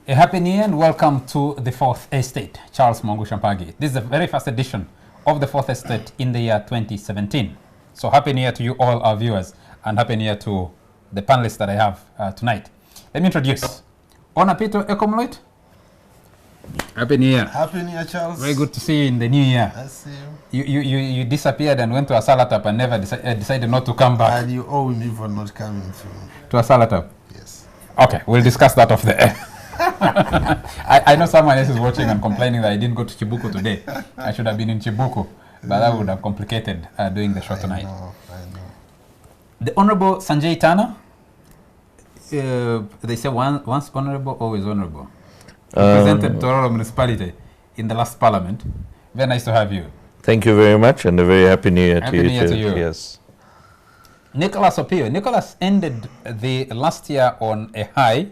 A happy new year and welcome to the Fourth Estate. Charles Mongu Shampagi. This is the very first edition of the Fourth Estate in the year 2017. So happy new year to you all our viewers and happy new year to the panelists that I have tonight. Let me introduce Onapito Ekomloit. Happy new year. Happy new year, Charles. Very good to see you in the new year. I see you. You disappeared and went to a Salatap and never decided not to come back. And you owe me for not coming to a Salatap? Yes. Okay, we'll discuss that off the air. I know someone else is watching and complaining that I didn't go to Chibuku today. I should have been in Chibuku, but that would have complicated doing the show tonight. I know. The Honorable Sanjay Tana, they say once honorable, always honorable. Represented Tullow municipality in the last parliament. Very nice to have you. Thank you very much and a very happy new year to you. Happy new year to you. Yes. Nicholas Opio. Nicholas ended the last year on a high.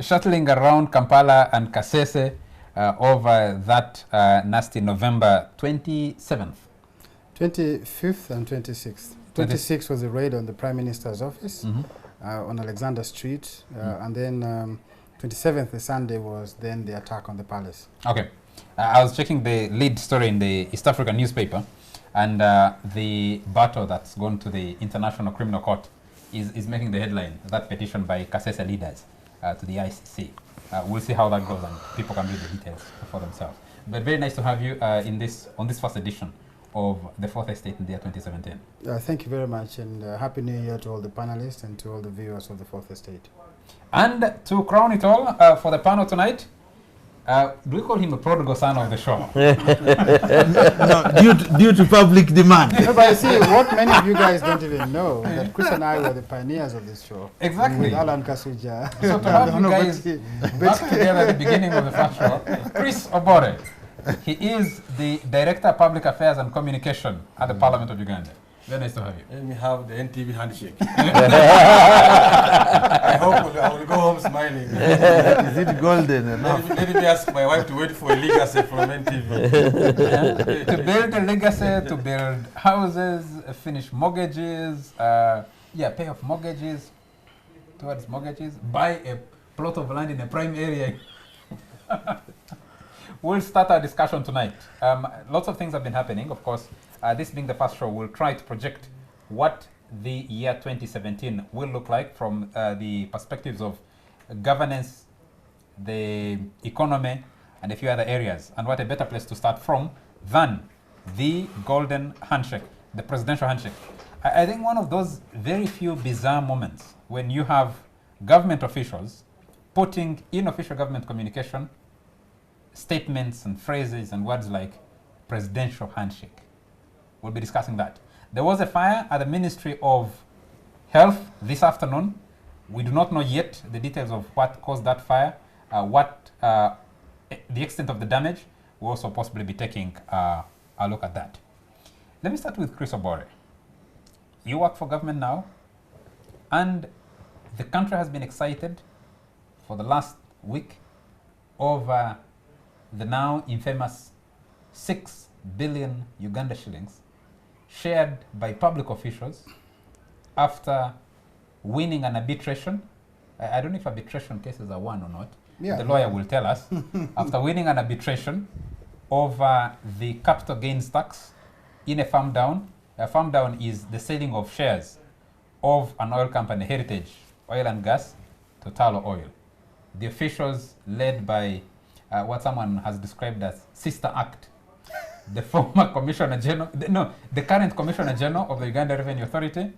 Shuttling around Kampala and Kasese over that nasty November 27th. 25th and 26th. 26th was a raid on the Prime Minister's office on Alexander Street, and then 27th, the Sunday, was then the attack on the palace. Okay. I was checking the lead story in the East African newspaper, and the battle that's gone to the International Criminal Court is making the headline, that petition by Kasese leaders to the ICC. We'll see how that goes and people can read the details for themselves. But very nice to have you on this first edition of the Fourth Estate in the year 2017. Thank you very much, and Happy New Year to all the panelists and to all the viewers of the Fourth Estate. And to crown it all for the panel tonight, do we call him a prodigal son of the show? No, due to public demand. No, but you see, what many of you guys don't even know, that Chris and I were the pioneers of this show. Exactly. With Alan Kasuja. So to have you guys back together at the beginning of the first show, Chris Obore, he is the Director of Public Affairs and Communication at the Parliament of Uganda. Very nice to have you. Let me have the NTV handshake. I hope I will go home smiling. Is it golden enough? Let me ask my wife to wait for a legacy from NTV. To build a legacy, to build houses, finish mortgages, pay off mortgages, towards mortgages, buy a plot of land in a prime area. We'll start our discussion tonight. Lots of things have been happening, of course. This being the first show, we'll try to project what the year 2017 will look like from the perspectives of governance, the economy, and a few other areas. And what a better place to start from than the golden handshake, the presidential handshake. I think one of those very few bizarre moments when you have government officials putting in official government communication statements and phrases and words like presidential handshake. We'll be discussing that. There was a fire at the Ministry of Health this afternoon. We do not know yet the details of what caused that fire, the extent of the damage. We'll also possibly be taking a look at that. Let me start with Chris Obore. You work for government now, and the country has been excited for the last week over the now infamous 6 billion Uganda shillings shared by public officials after winning an arbitration. I don't know if arbitration cases are won or not. Yeah. The lawyer will tell us. After winning an arbitration over the capital gains tax in a farm down. A farm down is the selling of shares of an oil company, Heritage Oil and Gas, to Tullow Oil. The officials led by what someone has described as Sister Act, the former Commissioner General, the current Commissioner General of the Uganda Revenue Authority,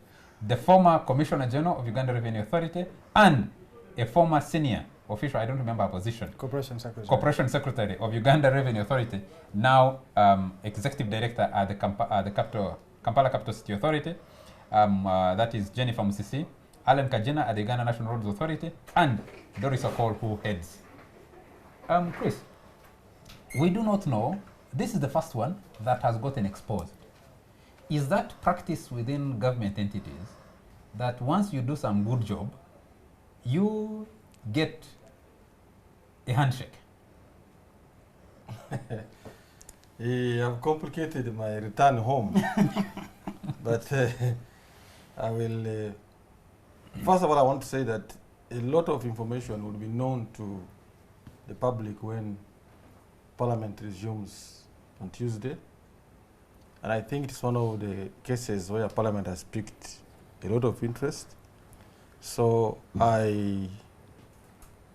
the former Commissioner General of Uganda Revenue Authority, and a former senior official, I don't remember her position, Corporation Secretary. Corporation Secretary of Uganda Revenue Authority, now Executive Director at the Kampala Capital City Authority, that is Jennifer Musisi, Alan Kajina at the Uganda National Roads Authority, and Doris Okol, who heads. Chris, we do not know. This is the first one that has gotten exposed. Is that practice within government entities that once you do some good job, you get a handshake? You have complicated my return home. But I will... first of all, I want to say that a lot of information will be known to the public when Parliament resumes on Tuesday. And I think it's one of the cases where Parliament has piqued a lot of interest. So I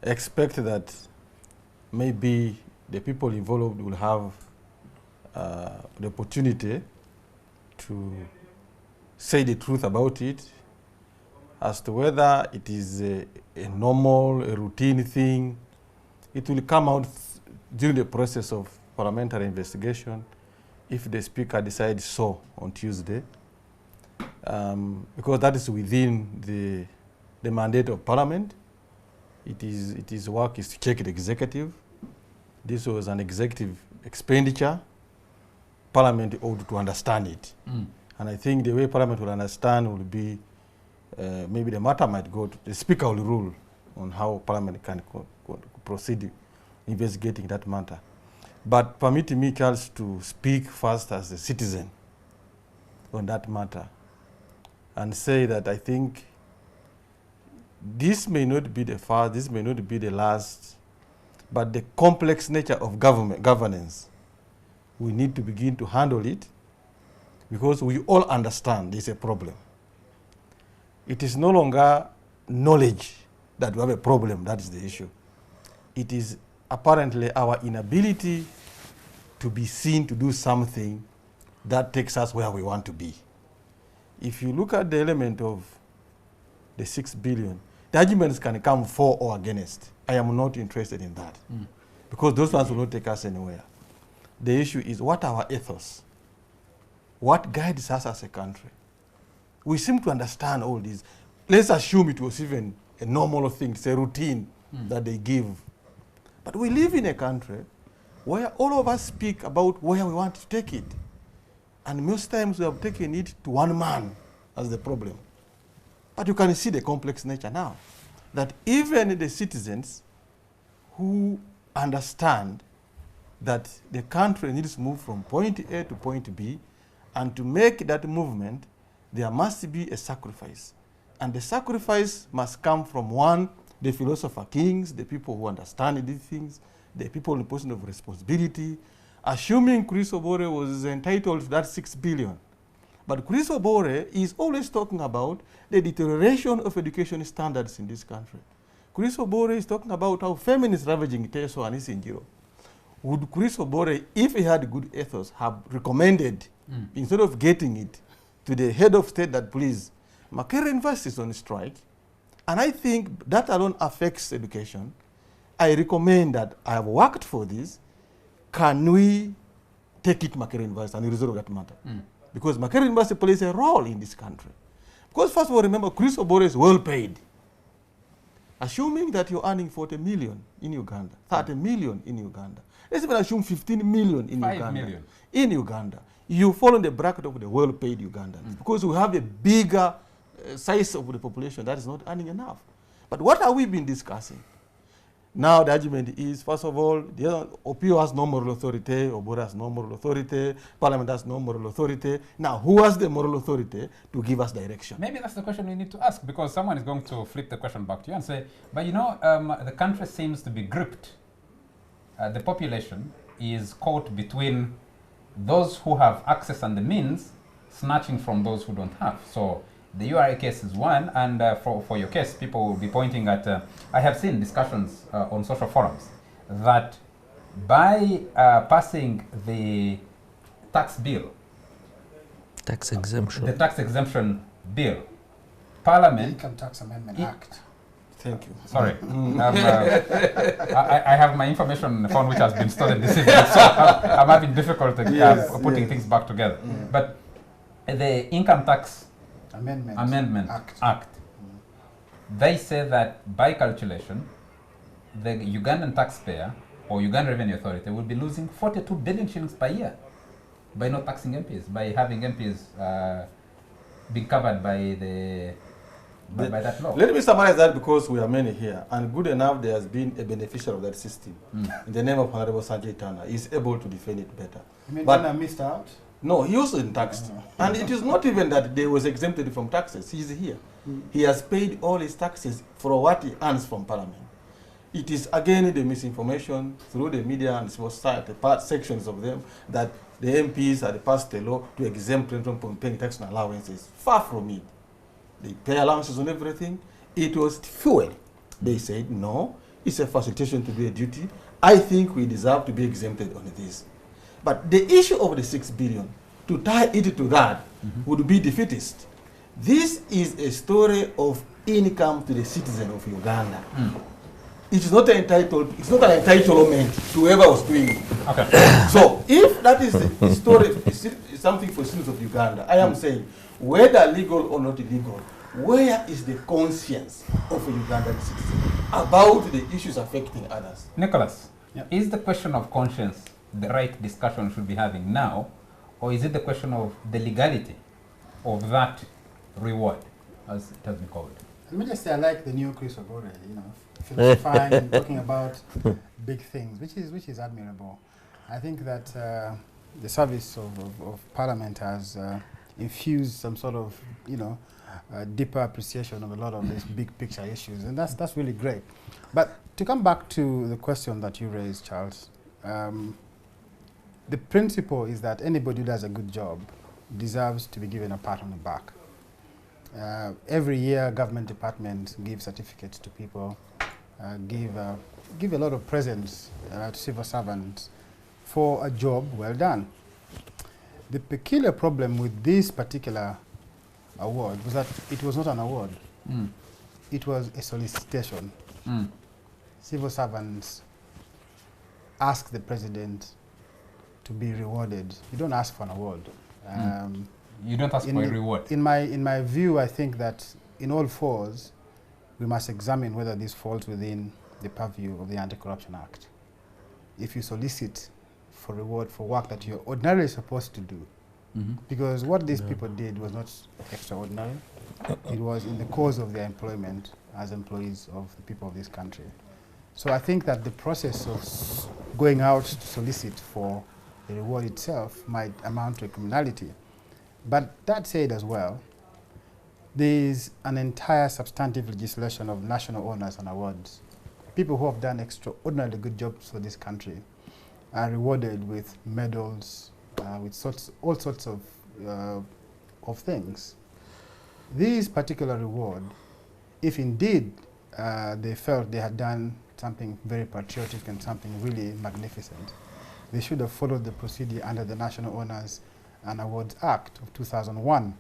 expect that maybe the people involved will have the opportunity to say the truth about it as to whether it is a normal, a routine thing. It will come out during the process of parliamentary investigation if the Speaker decides so on Tuesday, because that is within the mandate of Parliament. It is work is to check the executive. This was an executive expenditure. Parliament ought to understand it. And I think the way Parliament will understand will be, maybe the matter might go to the Speaker will rule on how Parliament can proceed investigating that matter. But permit me, Charles, to speak first as a citizen on that matter and say that I think this may not be the first, this may not be the last, but the complex nature of governance, we need to begin to handle it because we all understand there's a problem. It is no longer knowledge that we have a problem, that is the issue. It is apparently our inability to be seen to do something that takes us where we want to be. If you look at the element of the 6 billion, the arguments can come for or against. I am not interested in that because those ones will not take us anywhere. The issue is what our ethos, what guides us as a country. We seem to understand all this. Let's assume it was even a normal thing, it's a routine that they give. But we live in a country where all of us speak about where we want to take it. And most times we have taken it to one man as the problem. But you can see the complex nature now, that even the citizens who understand that the country needs to move from point A to point B, and to make that movement, there must be a sacrifice. And the sacrifice must come from one, the philosopher kings, the people who understand these things, the people in position of responsibility. Assuming Chris Obore was entitled to that 6 billion. But Chris Obore is always talking about the deterioration of education standards in this country. Chris Obore is talking about how feminists ravaging Teso and Isinjiro. Would Chris Obore, if he had good ethos, have recommended, instead of getting it, to the head of state that please, Makerere University is on strike, and I think that alone affects education. I recommend that I have worked for this. Can we take it to Makerere University and resolve that matter? Because Makerere University plays a role in this country. Because first of all, remember, Chris Obore is well paid. Assuming that you're earning 40 million in Uganda, 30 million in Uganda, let's even assume 15 million in 5 Uganda. million. In Uganda, you fall in the bracket of the well-paid Ugandans because we have a bigger size of the population that is not earning enough. But what have we been discussing? Now the argument is, first of all, OPO has no moral authority, Obore has no moral authority, Parliament has no moral authority. Now, who has the moral authority to give us direction? Maybe that's the question we need to ask, because someone is going to flip the question back to you and say, but you know, the country seems to be gripped. The population is caught between those who have access and the means, snatching from those who don't have. So the URA case is one, and for your case, people will be pointing at, I have seen discussions on social forums that by passing the tax bill, Tax exemption. the tax exemption bill, Parliament, Income Tax Amendment Act. Thank you. sorry, I have my information on the phone which has been stolen this evening, so I'm having difficulty putting things back together. But the Income Tax Amendment Act, they say that by calculation, the Ugandan taxpayer or Uganda Revenue Authority will be losing 42 billion shillings per year by not taxing MPs, by having MPs being covered by by that law. Let me summarize that because we are many here, and good enough there has been a beneficiary of that system. In the name of Honorable Sanjay Tana, he is able to defend it better. You mean But- Tana missed out? No, he was in taxed. And it is not even that they was exempted from taxes. He's here. He has paid all his taxes for what he earns from Parliament. It is again the misinformation through the media and civil society, part sections of them, that the MPs had passed a law to exempt them from paying tax and allowances. Far from it. They pay allowances on everything. It was fuel. They said, no, it's a facilitation to do a duty. I think we deserve to be exempted on this. But the issue of the 6 billion, to tie it to that, would be defeatist. This is a story of income to the citizen of Uganda. It's not entitled. It's not an entitlement to whoever was doing it. Okay. So, if that is the story, is something for citizens of Uganda, I am saying, whether legal or not illegal, where is the conscience of a Ugandan citizen about the issues affecting others? Nicholas, Yep. is the question of conscience the right discussion we should be having now, or is it the question of the legality of that reward, as it has been called? Let me just say I like the new Chris Ogore, philosophizing, talking about big things, which is admirable. I think that the service of Parliament has infused some sort of, deeper appreciation of a lot of these big picture issues, and that's really great. But to come back to the question that you raised, Charles, the principle is that anybody who does a good job deserves to be given a pat on the back. Every year, government departments give certificates to people, give a lot of presents to civil servants for a job well done. The peculiar problem with this particular award was that it was not an award. It was a solicitation. Civil servants ask the president to be rewarded. You don't ask for an award. You don't ask for a reward. In my view, I think that in all fours, we must examine whether this falls within the purview of the Anti-Corruption Act. If you solicit for reward for work that you're ordinarily supposed to do, because what these people did was not extraordinary. It was in the course of their employment as employees of the people of this country. So I think that the process of going out to solicit for the reward itself might amount to a criminality. But that said as well, there is an entire substantive legislation of national honors and awards. People who have done extraordinarily good jobs for this country are rewarded with medals, with all sorts of things. This particular reward, if indeed they felt they had done something very patriotic and something really magnificent, they should have followed the procedure under the National Honors and Awards Act of 2001,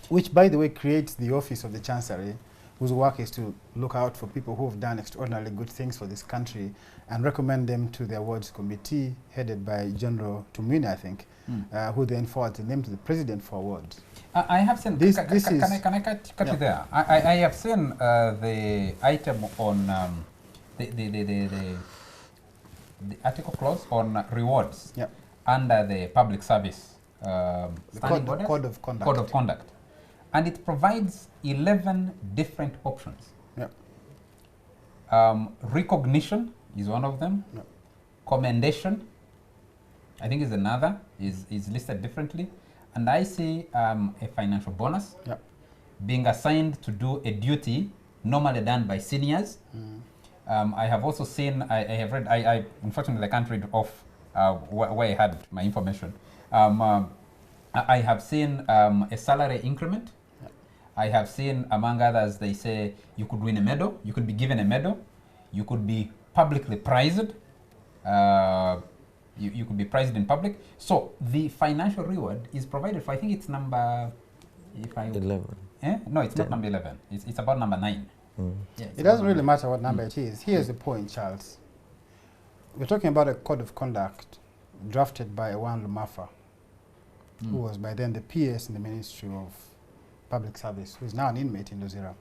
which, by the way, creates the Office of the Chancery, whose work is to look out for people who have done extraordinarily good things for this country and recommend them to the awards committee headed by General Tumwine, I think, who then forwards them to the president for awards. I have seen, This can is- I cut you there? I have seen the item on the article clause on rewards Yep. under the public service The standing orders? code of conduct. Code of conduct. And it provides 11 different options. Yep. Recognition is one of them. Yep. Commendation, I think, is another, is listed differently. And I see a financial bonus Yep. being assigned to do a duty normally done by seniors. I have also seen, I have read, I unfortunately I can't read off where I had my information. I have seen a salary increment. Yep. I have seen, among others, they say you could win a medal, you could be given a medal, you could be publicly prized, you could be prized in public. So the financial reward is provided for, I think it's number, if I... 11. No, it's not number 11. It's about number 9. Yeah, It doesn't really matter what number it is. Here's the point, Charles. We're talking about a code of conduct drafted by Ewan Lumafa, who was by then the PS in the Ministry of Public Service, who is now an inmate in Luzira.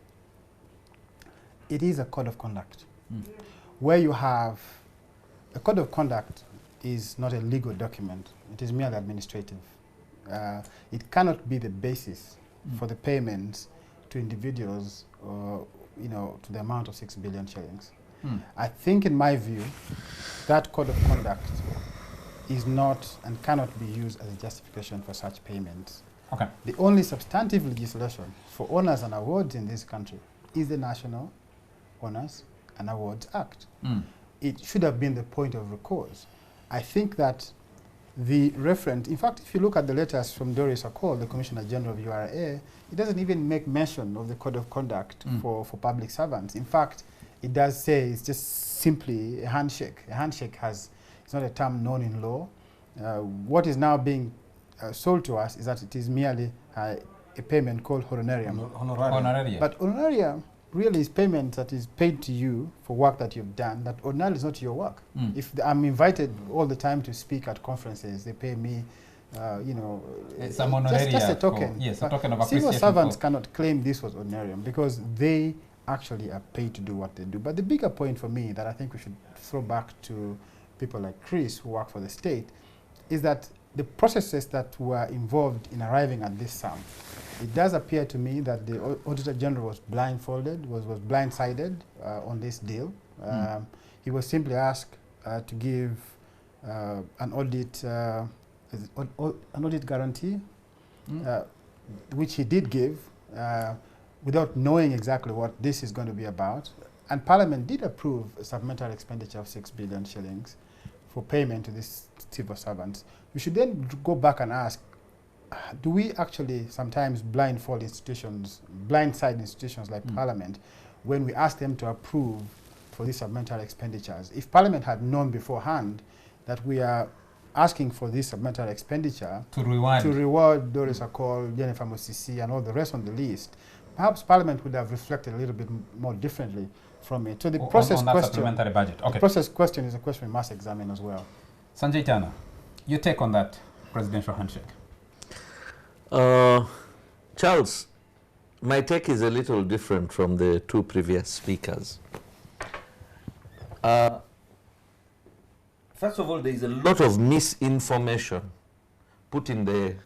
It is a code of conduct where you have a code of conduct is not a legal document. It is merely administrative. It cannot be the basis for the payments to individuals, to the amount of 6 billion shillings. I think, in my view, that code of conduct is not and cannot be used as a justification for such payments. Okay. The only substantive legislation for honors and awards in this country is the National Honors and Awards Act. It should have been the point of recourse. I think that the referent, in fact, if you look at the letters from Doris Akol, the Commissioner General of URA, it doesn't even make mention of the code of conduct for public servants. In fact, it does say it's just simply a handshake. A handshake it's not a term known in law. What is now being sold to us is that it is merely a payment called honorarium. Honoraria. But honorarium really is payment that is paid to you for work that you've done, that ordinarily is not your work. If I'm invited all the time to speak at conferences, they pay me, you know, Some honoraria just a token. yes, a But token of civil appreciation. servants cannot claim this was honorarium because they actually are paid to do what they do. But the bigger point for me that I think we should throw back to people like Chris who work for the state is that the processes that were involved in arriving at this sum, it does appear to me that the Auditor General was blindfolded, was blindsided on this deal. He was simply asked to give an audit guarantee, which he did give without knowing exactly what this is going to be about. And Parliament did approve a supplementary expenditure of 6 billion shillings for payment to these civil servants. We should then go back and ask, do we actually sometimes blindside institutions like Parliament when we ask them to approve for these supplementary expenditures? If Parliament had known beforehand that we are asking for this supplementary expenditure to reward Doris Akol, Jennifer Musisi, and all the rest on the list, perhaps Parliament would have reflected a little bit more differently from it. So the process on that question, supplementary budget. Okay. the process question is a question we must examine as well. Sanjay Tana, your take on that presidential handshake? Charles, my take is a little different from the two previous speakers. First of all, there is a lot of misinformation put in the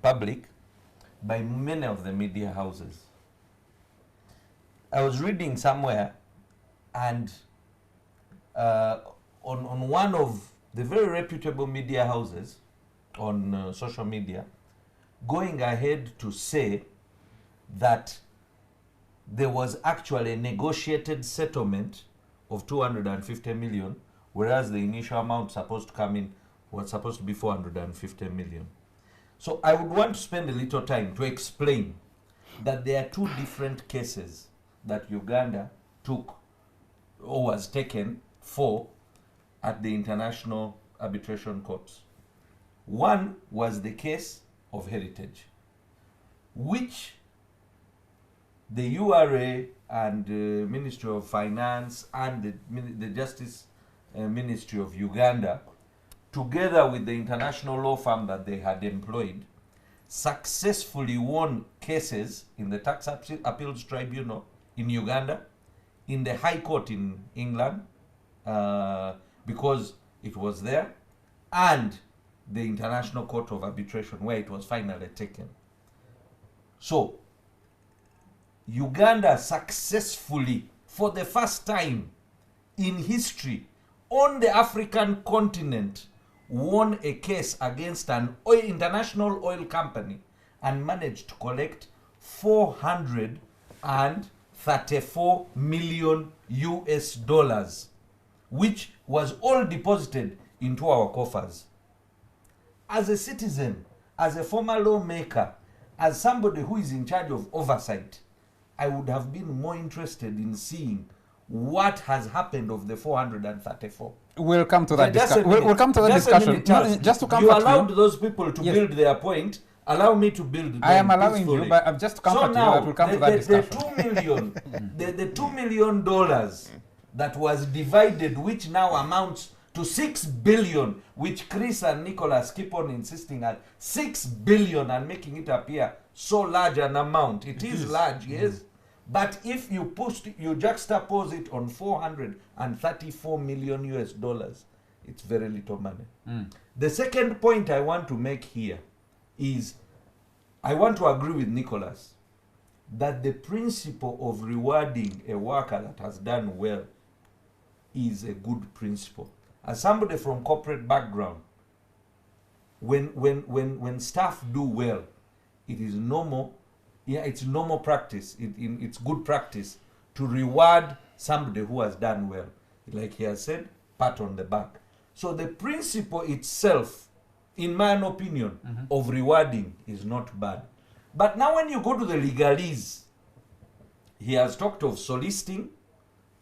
public by many of the media houses. I was reading somewhere, and on one of the very reputable media houses on social media, going ahead to say that there was actually a negotiated settlement of 250 million, whereas the initial amount supposed to come in was supposed to be 450 million. So I would want to spend a little time to explain that there are two different cases that Uganda took or was taken for at the International Arbitration Courts. One was the case of Heritage, which the URA and the Ministry of Finance and the Justice Ministry of Uganda, together with the international law firm that they had employed, successfully won cases in the Tax Appeals Tribunal in Uganda, in the High Court in England, because it was there, and the International Court of Arbitration, where it was finally taken. So, Uganda successfully, for the first time in history, on the African continent, won a case against an international oil company and managed to collect 434 million US dollars, which was all deposited into our coffers. As a citizen, as a former lawmaker, as somebody who is in charge of oversight, I would have been more interested in seeing what has happened of the 434. We'll come to that Just a discussion. We'll come to that Just a discussion. minute, Charles. Just to come you back allowed to those people to Yes. build their point. Allow me to build I am mine allowing peacefully. you, but I've just come So back to you now, that we'll come to that the discussion. 2 million, the $2 million that was divided, which now amounts to 6 billion, which Chris and Nicholas keep on insisting at 6 billion and making it appear so large an amount. It is large, yes. But if you juxtapose it on 434 million US dollars, it's very little money. The second point I want to make here is I want to agree with Nicholas that the principle of rewarding a worker that has done well is a good principle. As somebody from corporate background, when staff do well, it is normal. Yeah, it's normal practice. It's good practice to reward somebody who has done well. Like he has said, pat on the back. So the principle itself, in my opinion, of rewarding is not bad. But now when you go to the legalese, he has talked of soliciting.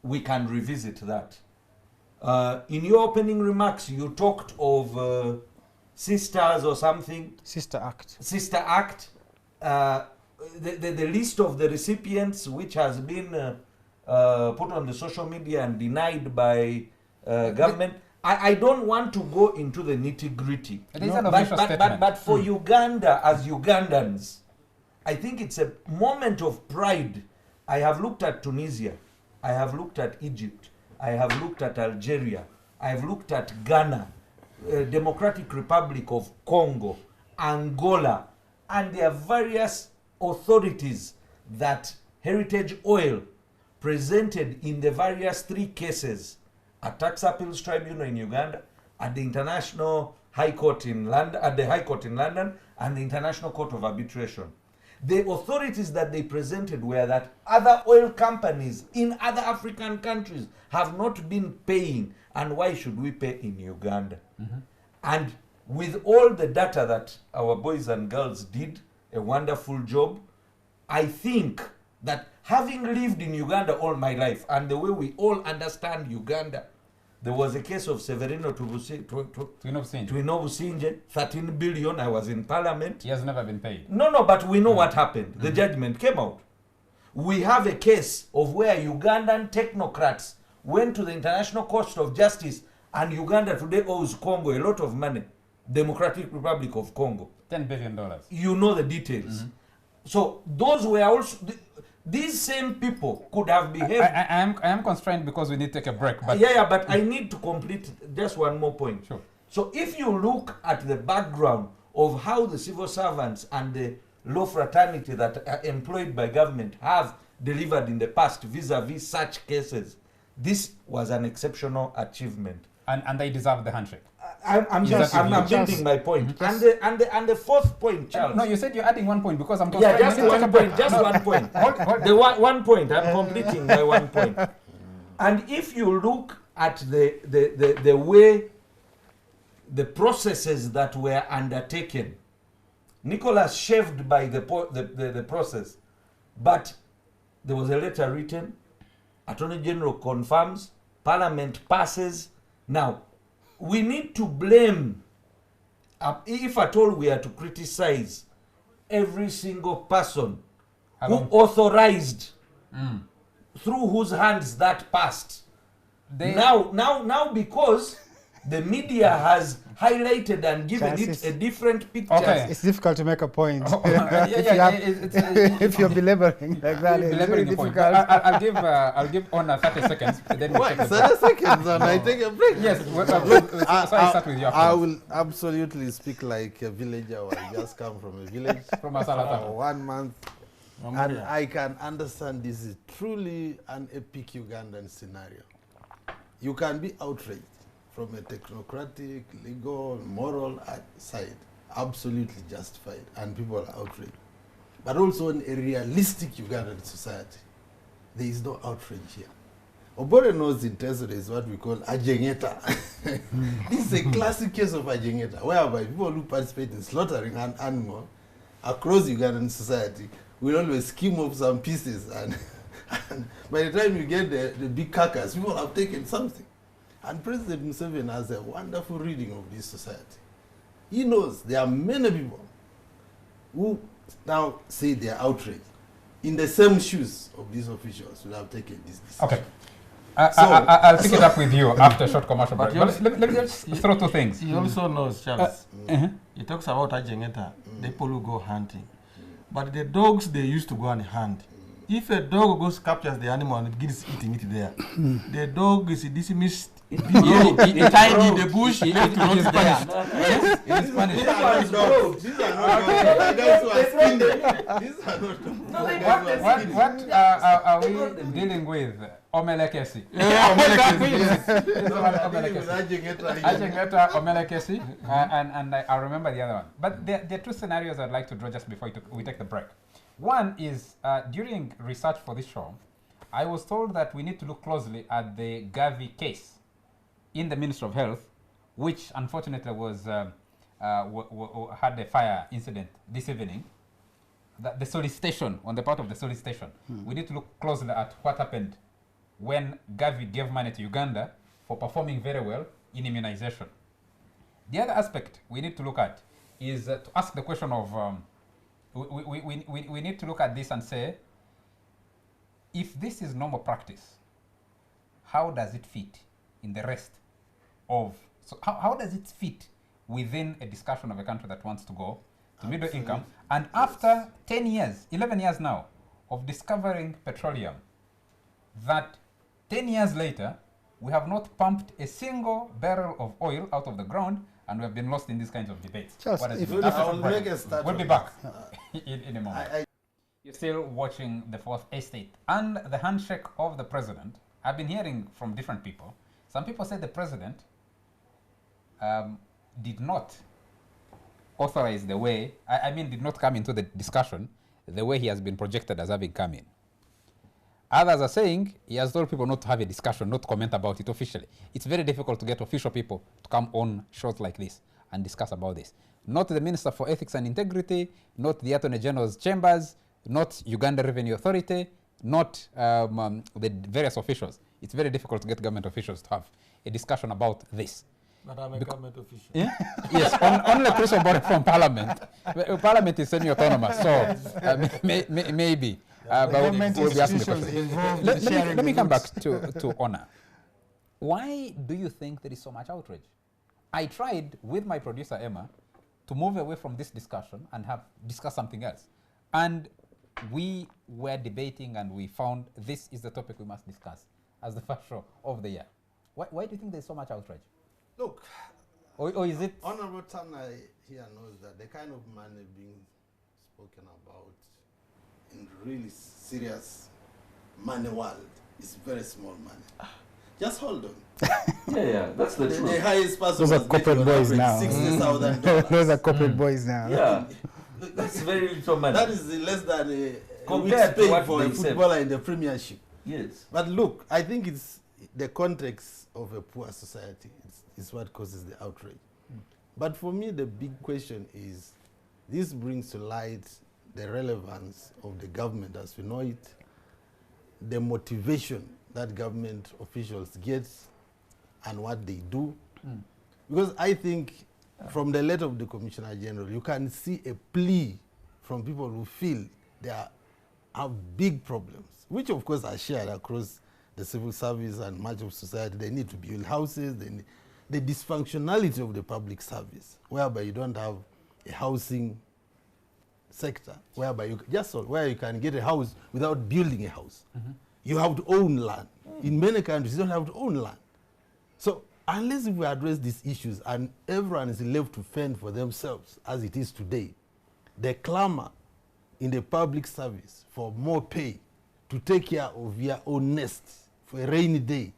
We can revisit that. In your opening remarks, you talked of sisters or something. Sister Act. Sister Act. The list of the recipients which has been put on the social media and denied by government. I don't want to go into the nitty-gritty. It is an official statement. But for Uganda, as Ugandans, I think it's a moment of pride. I have looked at Tunisia. I have looked at Egypt. I have looked at Algeria. I have looked at Ghana, Democratic Republic of Congo, Angola, and there are various authorities that Heritage Oil presented in the various 3 cases at Tax Appeals Tribunal in Uganda, at the International High Court in London, at the High Court in London, and the International Court of Arbitration. The authorities that they presented were that other oil companies in other African countries have not been paying, and why should we pay in Uganda? And with all the data that our boys and girls did a wonderful job, I think that having lived in Uganda all my life, and the way we all understand Uganda, there was a case of Severino Twinobusinje, 13 billion. I was in parliament. He has never been paid. No, but we know what happened. The judgment came out. We have a case of where Ugandan technocrats went to the International Court of Justice, and Uganda today owes Congo a lot of money. Democratic Republic of Congo. $10 billion. You know the details. So those were also... These same people could have behaved... I am constrained because we need to take a break. But but I need to complete just one more point. Sure. So if you look at the background of how the civil servants and the law fraternity that are employed by government have delivered in the past vis-a-vis such cases, this was an exceptional achievement. And they deserve the handshake. I'm building my point. And the fourth point, Charles. No, you said you're adding 1 point because I'm Yeah, constrained. just one point. Just 1 point. The one point. I'm completing my 1 point. And if you look at the way the processes that were undertaken, Nicholas shaved by the process, but there was a letter written, Attorney General confirms, Parliament passes. Now, we need to blame, if at all we are to criticize, every single person who authorized, through whose hands that passed. Now, because the media has highlighted and given it a different picture. Okay. It's difficult to make a point. If If you're belaboring like that, it's very difficult. I'll give Honor 30 seconds. Then we'll take a break. 30 seconds and I take a break. Yes. I start with you. I will absolutely speak like a villager who has just come from a village From Asalata. for 1 month. And I can understand this is truly an epic Ugandan scenario. You can be outraged from a technocratic, legal, moral side. Absolutely justified. And people are outraged. But also in a realistic Ugandan society, there is no outrage here. Obore knows in Tesoro is what we call ajengeta. This is a classic case of ajengeta, whereby people who participate in slaughtering an animal across Ugandan society will always skim off some pieces, and by the time you get the big carcass, people have taken something. And President Museveni has a wonderful reading of this society. He knows there are many people who now say they are outraged. In the same shoes of these officials would have taken this decision. Okay. I'll pick it up with you after a short commercial break. But let me just throw 2 things. He also knows, Charles. He talks about Ajengeta, the people who go hunting. But the dogs, they used to go and hunt. If a dog goes captures the animal and begins eating it there, the dog is dismissed It Tied in the bush, left to it is rot there. punished. Yes, it is punished. These are not dogs. These are not the guys who are skinny. These are not dogs. No, they What are we dealing with? Omelekesi. Yeah, Ajengeta Omelekesi. And I remember the other one. But there are two scenarios I'd like to draw just before we take the break. One is during research for this show, I was told that we need to look closely at the Gavi case in the Ministry of Health, which unfortunately was had a fire incident this evening. The solicitation, on the part of the solicitation, we need to look closely at what happened when Gavi gave money to Uganda for performing very well in immunization. The other aspect we need to look at is to ask the question of, we need to look at this and say, if this is normal practice, how does it fit in the rest of, so how does it fit within a discussion of a country that wants to go to middle income? And after 10 years, 11 years now, of discovering petroleum, that 10 years later, we have not pumped a single barrel of oil out of the ground, and we have been lost in these kinds of debates. We'll be back in a moment. You're still watching The Fourth Estate and the handshake of the president. I've been hearing from different people. Some people say the president did not authorize the way, did not come into the discussion the way he has been projected as having come in. Others are saying he has told people not to have a discussion, not to comment about it officially. It's very difficult to get official people to come on shows like this and discuss about this. Not the Minister for Ethics and Integrity, not the Attorney General's chambers, not Uganda Revenue Authority, not the various officials. It's very difficult to get government officials to have a discussion about this. But I'm a government official. Yeah? Yes, only Chris Obore from Parliament. Parliament is semi-autonomous, so maybe. But we'll be asking the question. Let me come back to Honor. Why do you think there is so much outrage? I tried with my producer Emma to move away from this discussion and discuss something else. And we were debating and we found this is the topic we must discuss as the first show of the year. Why do you think there's so much outrage? Look, or is it? Honorable Tana here knows that the kind of money being spoken about in really serious money world is very small money. Just hold on. Yeah, that's the truth. The highest person Those are corporate boys now. $60,000. Those are corporate boys now. Yeah, that's very little money. That is less than a Compared to what for a they said. footballer in the Premiership. Yes. But look, I think it's the context of a poor society is what causes the outrage. But for me, the big question is, this brings to light the relevance of the government as we know it, the motivation that government officials get and what they do. Because I think from the letter of the Commissioner General, you can see a plea from people who feel they have big problems, which of course are shared across the civil service and much of society. They need to build houses, the dysfunctionality of the public service, whereby you don't have a housing sector, whereby where you can get a house without building a house. You have to own land. In many countries, you don't have to own land. So unless we address these issues and everyone is left to fend for themselves as it is today, the clamor in the public service for more pay to take care of your own nest for a rainy day,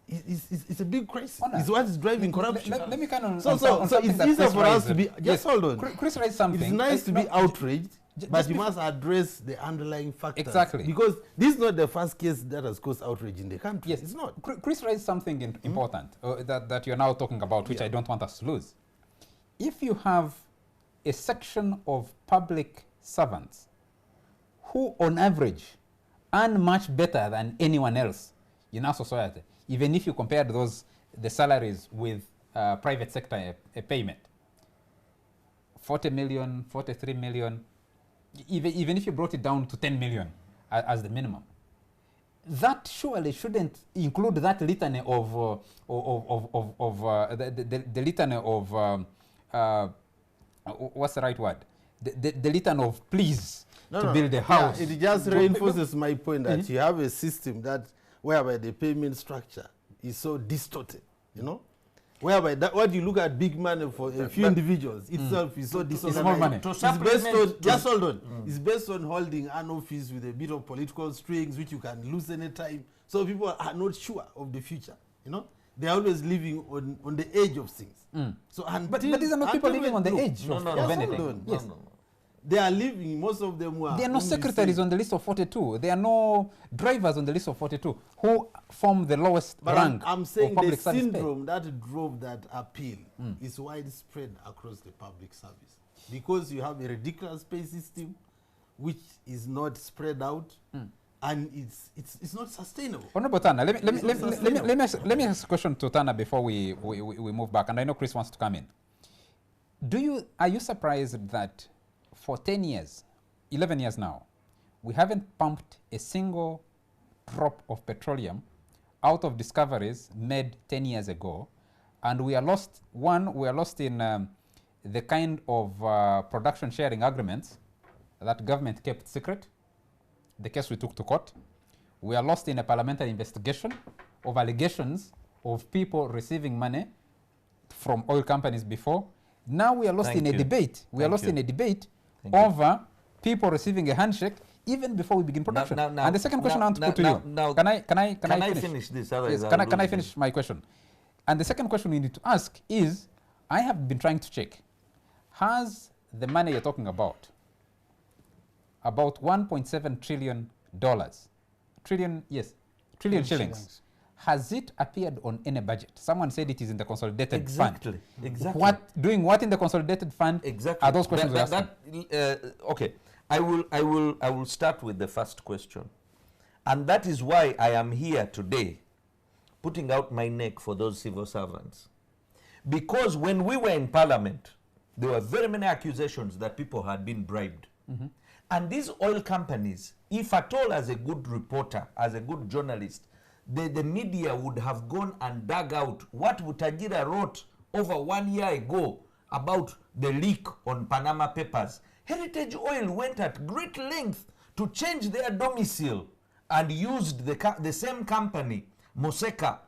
it's a big crisis. It's what is driving corruption. Let me kind of so it's easier for us to be, just hold on. Chris raised something. It's nice to be outraged, but you must address the underlying factors. Exactly. Because this is not the first case that has caused outrage in the country. Yes, it's not. Chris raised something important that you're now talking about, which I don't want us to lose. If you have a section of public servants who, on average, earn much better than anyone else in our society, even if you compared the salaries with private sector payment, 40 million, 43 million, even if you brought it down to 10 million as the minimum, that surely shouldn't include that litany of the litany of what's the right word? The litany of pleas to build a house. Yeah, it just reinforces my point that you have a system that whereby the payment structure is so distorted you know, whereby that, what you look at big money for a few individuals itself is so disorganized. It's more money. It's based on, just hold on, it's based on holding an office with a bit of political strings which you can lose anytime. So people are not sure of the future, you know. They're always living on the edge of things. So, but these are not people living on the edge of anything. Yes. They are living, most of them were. There are no secretaries on the list of 42. There are no drivers on the list of 42 who form the lowest rank. I'm saying of public the service syndrome that drove that appeal is widespread across the public service. Because you have a ridiculous pay system which is not spread out and it's not sustainable. Honorable Tana, let me ask a question to Tana before we move back. And I know Chris wants to come in. Are you surprised that for 10 years, 11 years now, we haven't pumped a single drop of petroleum out of discoveries made 10 years ago, and we are lost? One, we are lost in the kind of production sharing agreements that government kept secret, the case we took to court. We are lost in a parliamentary investigation of allegations of people receiving money from oil companies before. Now we are lost in a debate. We are lost in a debate over people receiving a handshake even before we begin production. And the second question I want to put to you. Can I finish this? Yes, can I finish my question? And the second question we need to ask is, I have been trying to check, has the money you're talking about $1.7 trillion, trillion shillings, has it appeared on any budget? Someone said it is in the consolidated fund. Exactly. Doing what in the consolidated fund? Exactly. Are those questions we're asking? Okay. I will start with the first question. And that is why I am here today, putting out my neck for those civil servants. Because when we were in Parliament, there were very many accusations that people had been bribed. And these oil companies, if at all as a good reporter, as a good journalist, the media would have gone and dug out what Mutajira wrote over 1 year ago about the leak on Panama Papers. Heritage Oil went at great length to change their domicile and used the same company, Fonseca,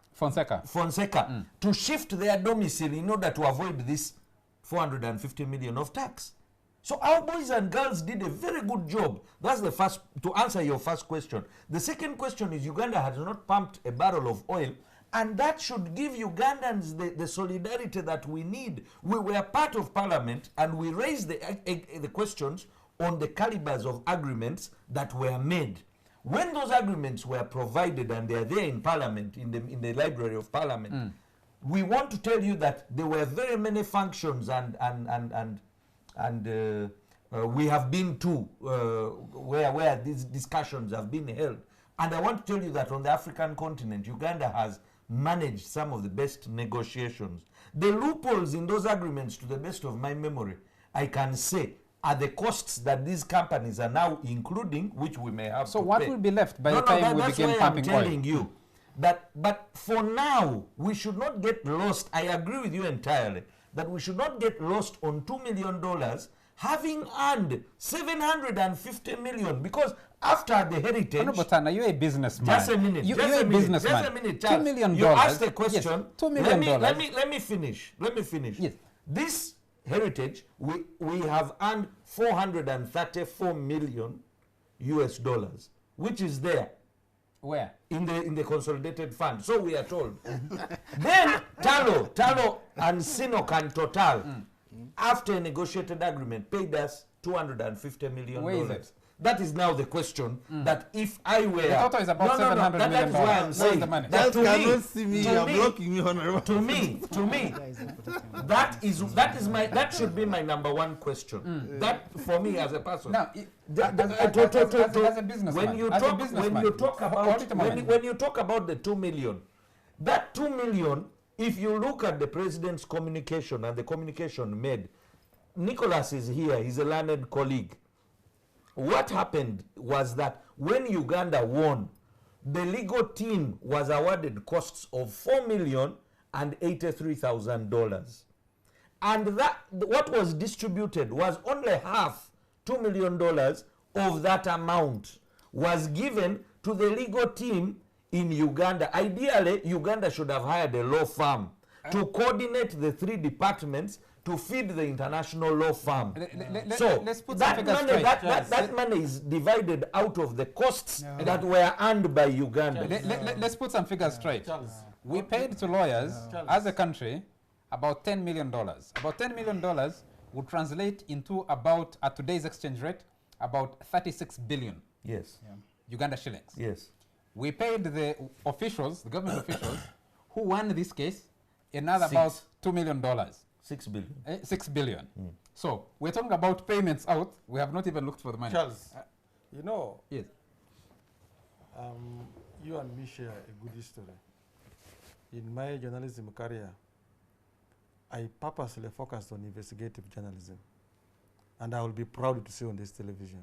to shift their domicile in order to avoid this 450 million of tax. So our boys and girls did a very good job. That's the first, to answer your first question. The second question is Uganda has not pumped a barrel of oil, and that should give Ugandans the solidarity that we need. We were part of Parliament and we raised the questions on the calibers of agreements that were made. When those agreements were provided and they are there in Parliament, in the Library of Parliament, we want to tell you that there were very many functions and we have been to where these discussions have been held. And I want to tell you that on the African continent, Uganda has managed some of the best negotiations. The loopholes in those agreements, to the best of my memory, I can say, are the costs that these companies are now including, which we may have so to what pay. will be left by the time we begin pumping oil? I'm telling you that, but for now, we should not get lost. I agree with you entirely that we should not get lost on $2 million, having earned 750 million, because after the heritage... No, but Tana, you're a businessman. Just a minute. You're a businessman. Just a minute, Charles. $2 million. You asked the question. Yes, $2 million. Let me finish. Yes. This heritage, we have earned 434 million US dollars, which is there. Where? In the consolidated fund. So we are told. Then Tullow and Sinok and Total, after a negotiated agreement, paid us $250 million. Where is it? That is now the question. That if I were... The total is about $700 million. That's why I'm saying the money? that that should be my number one question. That for me as a person. Now, as a businessman, when you talk about the 2 million, that 2 million, if you look at the president's communication and the communication made, Nicholas is here, he's a learned colleague. What happened was that when Uganda won, the legal team was awarded costs of $4,083,000. And that what was distributed was only half, $2 million of that amount was given to the legal team in Uganda. Ideally, Uganda should have hired a law firm to coordinate the 3 departments to feed the international law firm. So let's put that some figures money, straight. that money is divided out of the costs that were earned by Uganda. Let's put some figures straight. We paid to lawyers as a country about $10 million. About $10 million would translate into about, at today's exchange rate, about 36 billion. Yes. Uganda shillings. Yes. We paid the officials, the government officials, who won this case, another 6. about $2 million. 6 billion. 6 billion. So we're talking about payments out. We have not even looked for the money. Charles, you know, Yes. you and me share a good history. In my journalism career, I purposely focused on investigative journalism. And I will be proud to say on this television,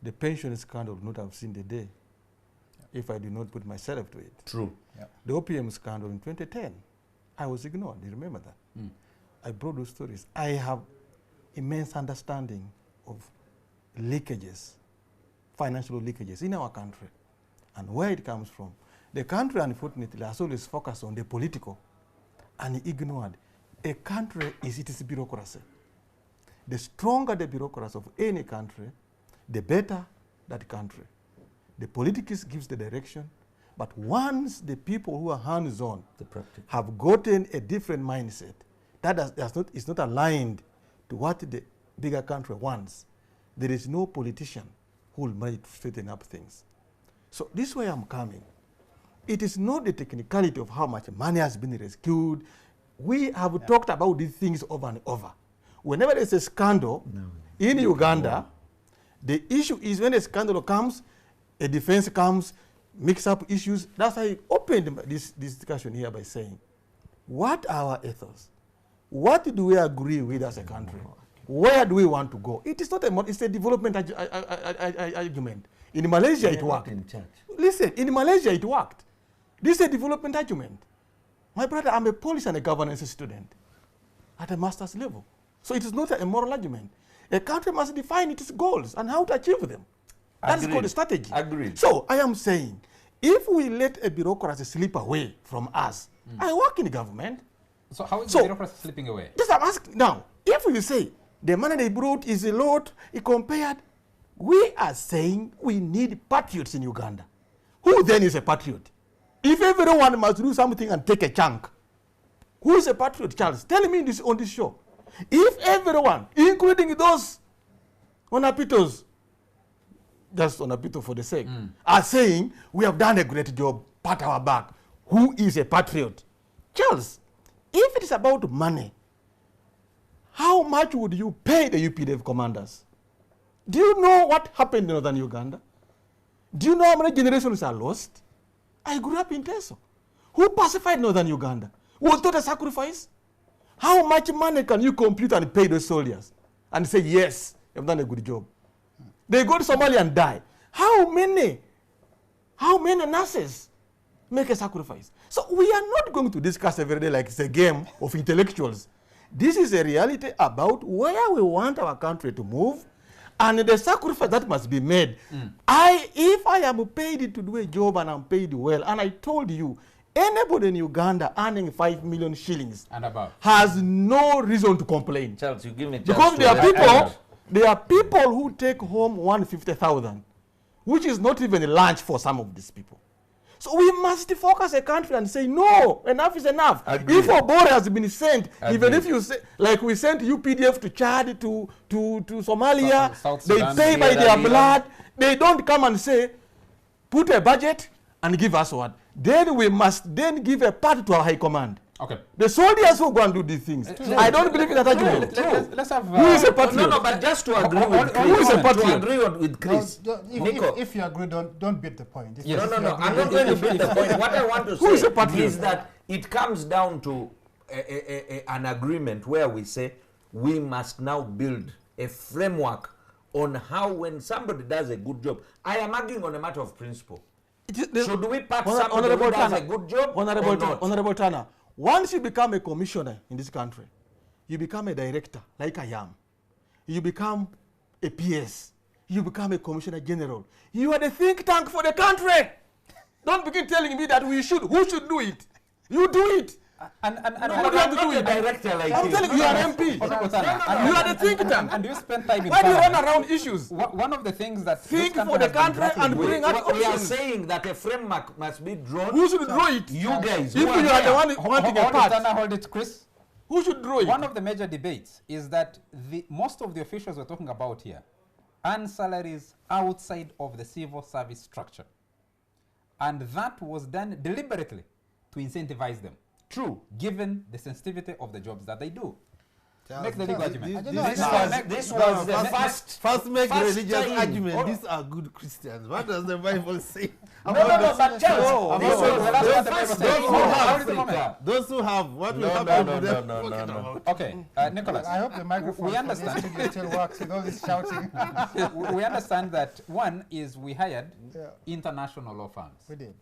the pension scandal would not have seen the day if I did not put myself to it. True. The opium scandal in 2010, I was ignored. You remember that? I brought those stories. I have immense understanding of leakages, financial leakages in our country and where it comes from. The country, unfortunately, has always focused on the political and ignored. A country is its bureaucracy. The stronger the bureaucracy of any country, the better that country. The politics gives the direction, but once the people who are hands-on have gotten a different mindset, that is not aligned to what the bigger country wants, there is no politician who will manage to straighten up things. So this way I'm coming. It is not the technicality of how much money has been rescued. We have talked about these things over and over. Whenever there's a scandal in Uganda, the issue is when a scandal comes, a defense comes, mix up issues. That's why I opened this discussion here by saying, what are our ethos? What do we agree with as a country? Where do we want to go? It is not it's a development argument. In Malaysia, it worked. Listen, in Malaysia, it worked. This is a development argument. My brother, I'm a policy and a governance student at a master's level. So it is not a moral argument. A country must define its goals and how to achieve them. That's called a strategy. Agreed. So I am saying, if we let a bureaucracy slip away from us, I work in the government. So how is the bureaucracy slipping away? Just I'm asking now, if we say the money they brought is a lot, compared, we are saying we need patriots in Uganda. Who then is a patriot? If everyone must do something and take a chunk, who is a patriot, Charles? Tell me this on this show. If everyone, including those Onapitos, just Onapito for the sake, are saying we have done a great job, pat our back, who is a patriot? Charles, if it is about money, how much would you pay the UPDF commanders? Do you know what happened in northern Uganda? Do you know how many generations are lost? I grew up in Teso. Who pacified northern Uganda? Was that a sacrifice? How much money can you compute and pay those soldiers and say, yes, you've done a good job? They go to Somalia and die. How many nurses make a sacrifice? So we are not going to discuss every day like it's a game of intellectuals. This is a reality about where we want our country to move and the sacrifice that must be made. If I am paid to do a job and I'm paid well, and I told you, anybody in Uganda earning 5 million shillings and above has no reason to complain. Charles, you give me because there are people who take home 150,000, which is not even a lunch for some of these people. So we must focus a country and say, no, enough is enough. Agreed. If a border has been sent, Agreed. even if you say, like we sent UPDF to Chad, to Somalia, South they Sudan, pay by Sierra their Leone. blood. They don't come and say, put a budget and give us what. Then we must then give a part to our high command. Okay. The soldiers who go and do these things. I don't believe in that argument. Let's have... Who is a patriot? No, but just to agree with Who is a Chris. To patriot? agree with Chris. If you agree, don't beat the point. No, I'm not going to beat the point. What I want to Who is a say patriot? is that it comes down to an agreement where we say we must now build a framework on how when somebody does a good job. I am arguing on a matter of principle. Should we pat somebody who does a good job or not? Honorable Turner, once you become a commissioner in this country, you become a director, like I am. You become a PS. You become a commissioner general. You are the think tank for the country. Don't begin telling me that who should do it. You do it. And what do you have to do with that? Director like I'm telling you, you are MP. Honorable Tana, You are the think tank. and you spend time in Why do you run Parliament. around issues? One of the things that Think this for the has been country grappling and with- bring out We are options. saying that a framework must be drawn. Who should draw it? You guys. If who are you are the there. one wanting a Hold it, part, Tana, hold it, Chris. who should draw it? One of the major debates is that most of the officials we're talking about here earn salaries outside of the civil service structure. And that was done deliberately to incentivize them. True. Given the sensitivity of the jobs that they do. Make the legal argument. This was the First make first religious time. argument. Oh. These are good Christians. What does the Bible say? No, but Charles, This was the last one the Bible Those said. who Hold on, have, hold it a moment. those who have, what will No, happen no, to them? no. Okay, Nicholas. I hope the microphone We understand. for the studio still works with all this shouting. We understand that one is we hired Yeah. international law firms. We did.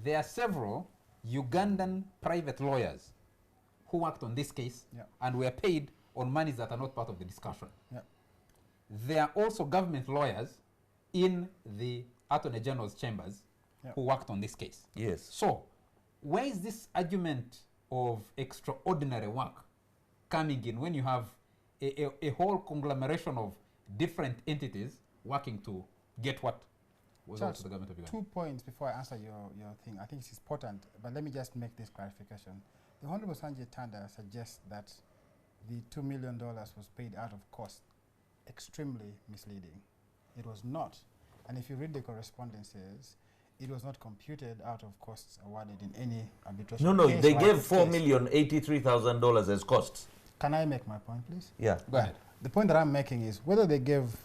There are several Ugandan private lawyers who worked on this case Yeah. and were paid on monies that are not part of the discussion. Yeah. There are also government lawyers in the Attorney General's chambers Yeah. who worked on this case. Yes. So, where is this argument of extraordinary work coming in when you have a whole conglomeration of different entities working to get what was Charles, also the government of Uganda? 2 points before I answer your thing. I think it's important, but let me just make this clarification. The Honorable Sanjay Tanda suggests that the $2 million was paid out of cost. Extremely misleading. It was not. And if you read the correspondences, it was not computed out of costs awarded in any arbitration. No, case they like gave this case. $4,083,000 as costs. Can I make my point, please? Yeah. Go ahead. The point that I'm making is whether they gave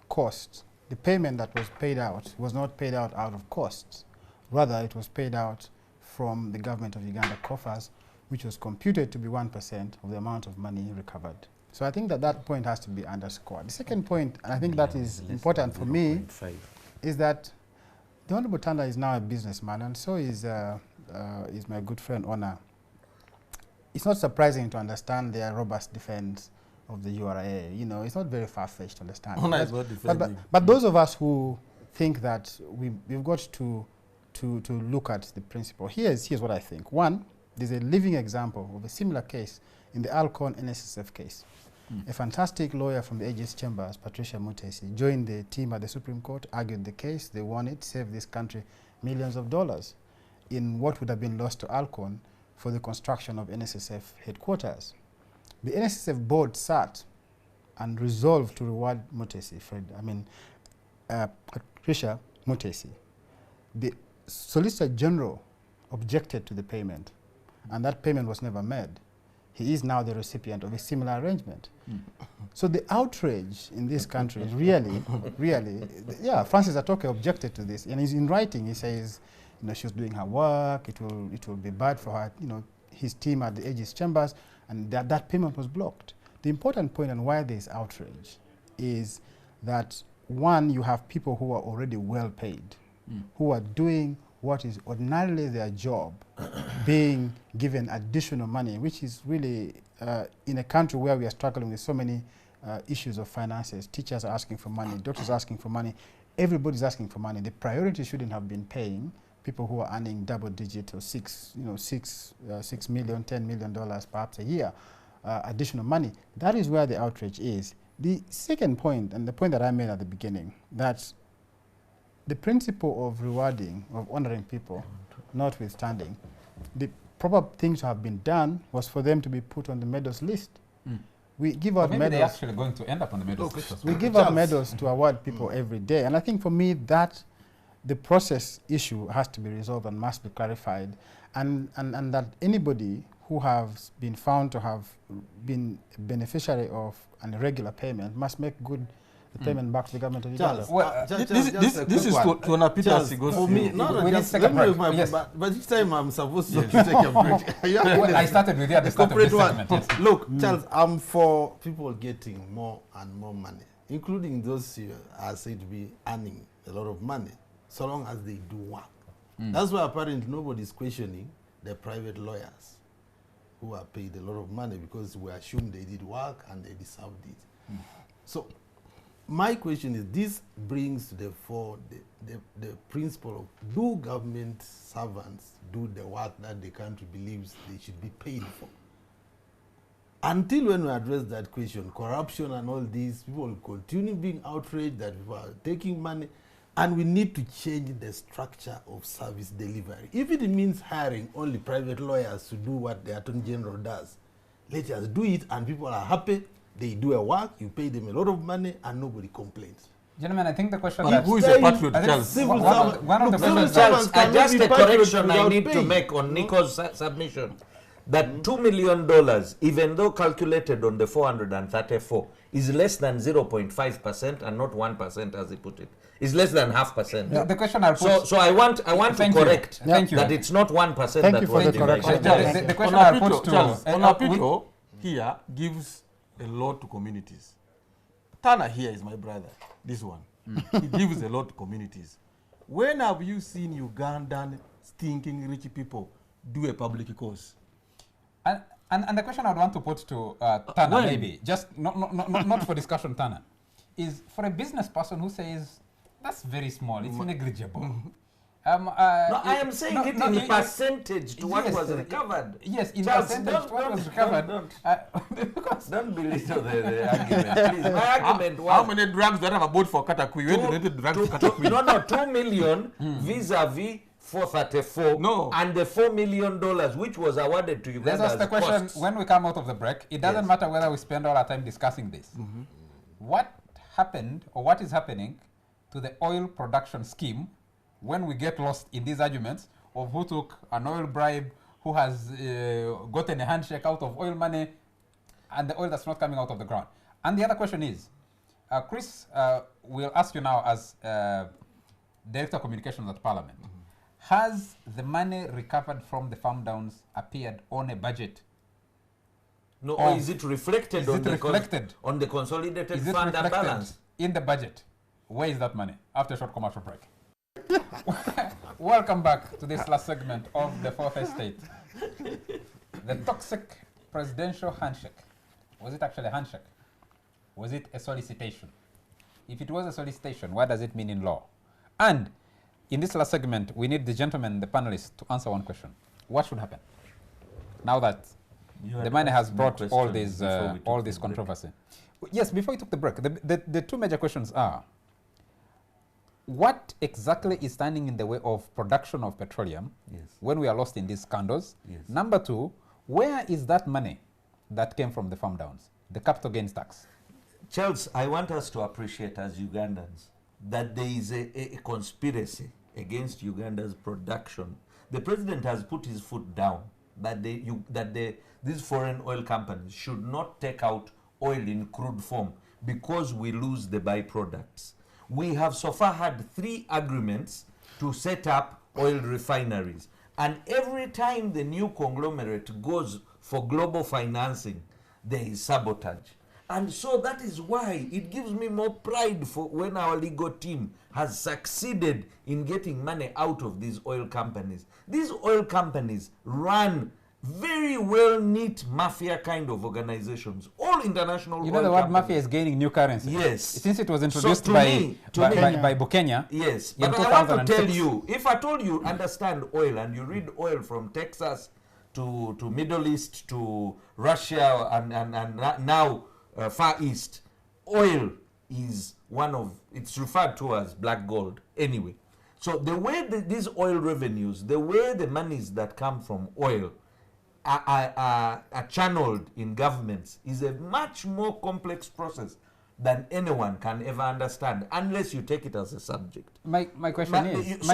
cost, the payment that was paid out was not paid out of costs. Rather, it was paid out from the government of Uganda coffers, which was computed to be 1% of the amount of money recovered. So I think that that point has to be underscored. The second point, and I think that is important for me, is that the Honorable Tanda is now a businessman, and so is my good friend Ona. It's not surprising to understand their robust defense of the URA. You know, it's not very far-fetched to understand. Ona is not defending. But those of us who think that we've got to look at the principle, here's what I think. One, there's a living example of a similar case in the Alcon NSSF case. A fantastic lawyer from the AG's chambers, Patricia Mutesi, joined the team at the Supreme Court, argued the case, they won it, saved this country millions of dollars in what would have been lost to Alcon for the construction of NSSF headquarters. The NSSF board sat and resolved to reward Mutesi, Patricia Mutesi. The Solicitor General objected to the payment, and that payment was never made. He is now the recipient of a similar arrangement. So the outrage in this country is really, yeah, Francis Atoke objected to this, and he's in writing. He says, you know, she was doing her work. It will be bad for her, you know, his team at the AG's chambers, and that payment was blocked. The important point on why there is outrage is that, one, you have people who are already well paid, who are doing what is ordinarily their job, being given additional money, which is really, in a country where we are struggling with so many issues of finances, teachers are asking for money, doctors are asking for money, everybody's asking for money. The priority shouldn't have been paying people who are earning double digit or $6 million, $10 million perhaps a year, additional money. That is where the outrage is. The second point, and the point that I made at the beginning, that the principle of rewarding, of honoring people, notwithstanding, the proper thing to have been done was for them to be put on the medals list. We give out maybe medals. they're actually going to end up on the medals list as well. We give out medals to award people every day. And I think for me that the process issue has to be resolved and must be clarified. And that anybody who has been found to have been a beneficiary of an irregular payment must make good the payment back to the government of Uganda. This is to an Peter's for me, but each time I'm supposed to take a break. Well, I started with you at the start of this segment. Yes. Look, Charles, I'm for people getting more and more money, including those who are said to be earning a lot of money, so long as they do work. That's why apparently nobody's questioning the private lawyers who are paid a lot of money, because we assume they did work and they deserved it. So my question is, this brings to the fore the principle of, do government servants do the work that the country believes they should be paid for? Until when we address that question, corruption and all these, people will continue being outraged that people are taking money, and we need to change the structure of service delivery. If it means hiring only private lawyers to do what the Attorney General does, let us do it, and people are happy. They do a work, you pay them a lot of money, and nobody complains. Gentlemen, I think the question Who is a patriot, Charles? Civil one of the questions, Charles, cannot just be a patriots correction I without need to paying. make on Nico's submission. That $2 million, even though calculated on the 434, is less than 0.5% and not 1%, as he put it. It's less than 0.5%. the question I'll put... So I want to Thank you. correct Thank you. that it's not 1% Thank that you for was the divided. correction. The question I'll put to... Charles, we- Onapito here gives a lot to communities. Tana here is my brother, this one. He gives a lot to communities. When have you seen Ugandan stinking rich people do a public cause? And the question I would want to put to Tana, when? maybe, just not for discussion, Tana, is for a business person who says, that's very small, it's negligible. No, I am saying it in it- percentage to what yes, was recovered. Yes, in Charles, percentage to what was recovered. Because Don't belittle the argument, please. My argument was... How many drugs that have a boat for Katakui? When donated drugs to Katakui? No, 2 million vis-a-vis 434 No. and the $4 million which was awarded to let's Uganda ask the as question costs. when we come out of the break. It doesn't Yes. matter whether we spend all our time discussing this. What happened or what is happening to the oil production scheme when we get lost in these arguments of who took an oil bribe, who has gotten a handshake out of oil money, and the oil that's not coming out of the ground? And the other question is, Chris, we'll ask you now as Director of Communications at Parliament. Has the money recovered from the farm downs appeared on a budget? No, Or or is it reflected, is on, it the reflected? on the consolidated Is it fund and reflected balance? in the budget? Where is that money? After a short commercial break. Welcome back to this last segment of the Fourth Estate. The toxic presidential handshake. Was it actually a handshake? Was it a solicitation? If it was a solicitation, what does it mean in law? And in this last segment, we need the gentlemen, the panelists, to answer one question. What should happen now that the money has brought all this controversy? Yes, before we took the break, the two major questions are, what exactly is standing in the way of production of petroleum when we are lost in these scandals? Number two, where is that money that came from the farm downs, the capital gains tax? Charles, I want us to appreciate as Ugandans that there is a conspiracy against Uganda's production. The president has put his foot down that these foreign oil companies should not take out oil in crude form because we lose the byproducts. We have so far had 3 agreements to set up oil refineries. And every time the new conglomerate goes for global financing, there is sabotage. And so that is why it gives me more pride for when our legal team has succeeded in getting money out of these oil companies. These oil companies run very well knit mafia kind of organizations, all international You know oil the word companies. mafia is gaining new currency. Yes. Since it was introduced to by me- by Bukenya. Yes, in but I want to tell 2006. you, if at all you understand oil and you read oil from Texas to Middle East to Russia and now Far East, oil is one of, it's referred to as black gold anyway. So the way these oil revenues, the way the monies that come from oil are channeled in governments is a much more complex process than anyone can ever understand unless you take it as a subject. My question is, my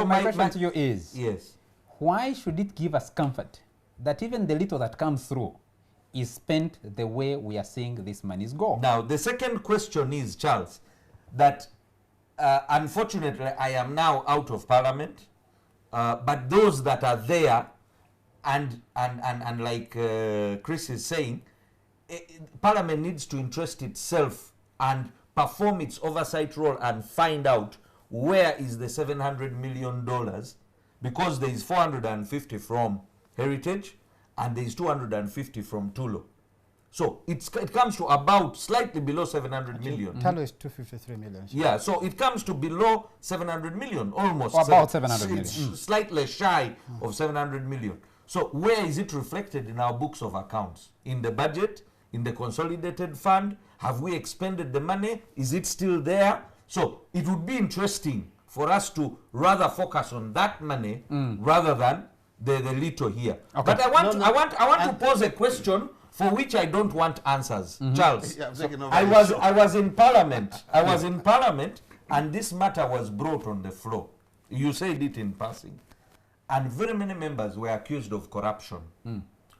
my question to you is, Yes. why should it give us comfort that even the little that comes through is spent the way we are seeing these monies go? Now, the second question is, Charles, that unfortunately I am now out of parliament, but those that are there and like Chris is saying, Parliament needs to interest itself and perform its oversight role and find out where is the $700 million, because there is 450 from Heritage and there is 250 from Tullow. So it comes to about slightly below 700 million. Tullow is 253 million. Yeah, so it comes to below 700 million, almost. Or about 700 million. Slightly shy of 700 million. So where is it reflected in our books of accounts? In the budget? In the consolidated fund? Have we expended the money? Is it still there? So it would be interesting for us to rather focus on that money rather than the little here. Okay. But I want to pose a question for which I don't want answers. Charles, Yeah, I was in Parliament. I was in Parliament, and this matter was brought on the floor. You said it in passing, and very many members were accused of corruption.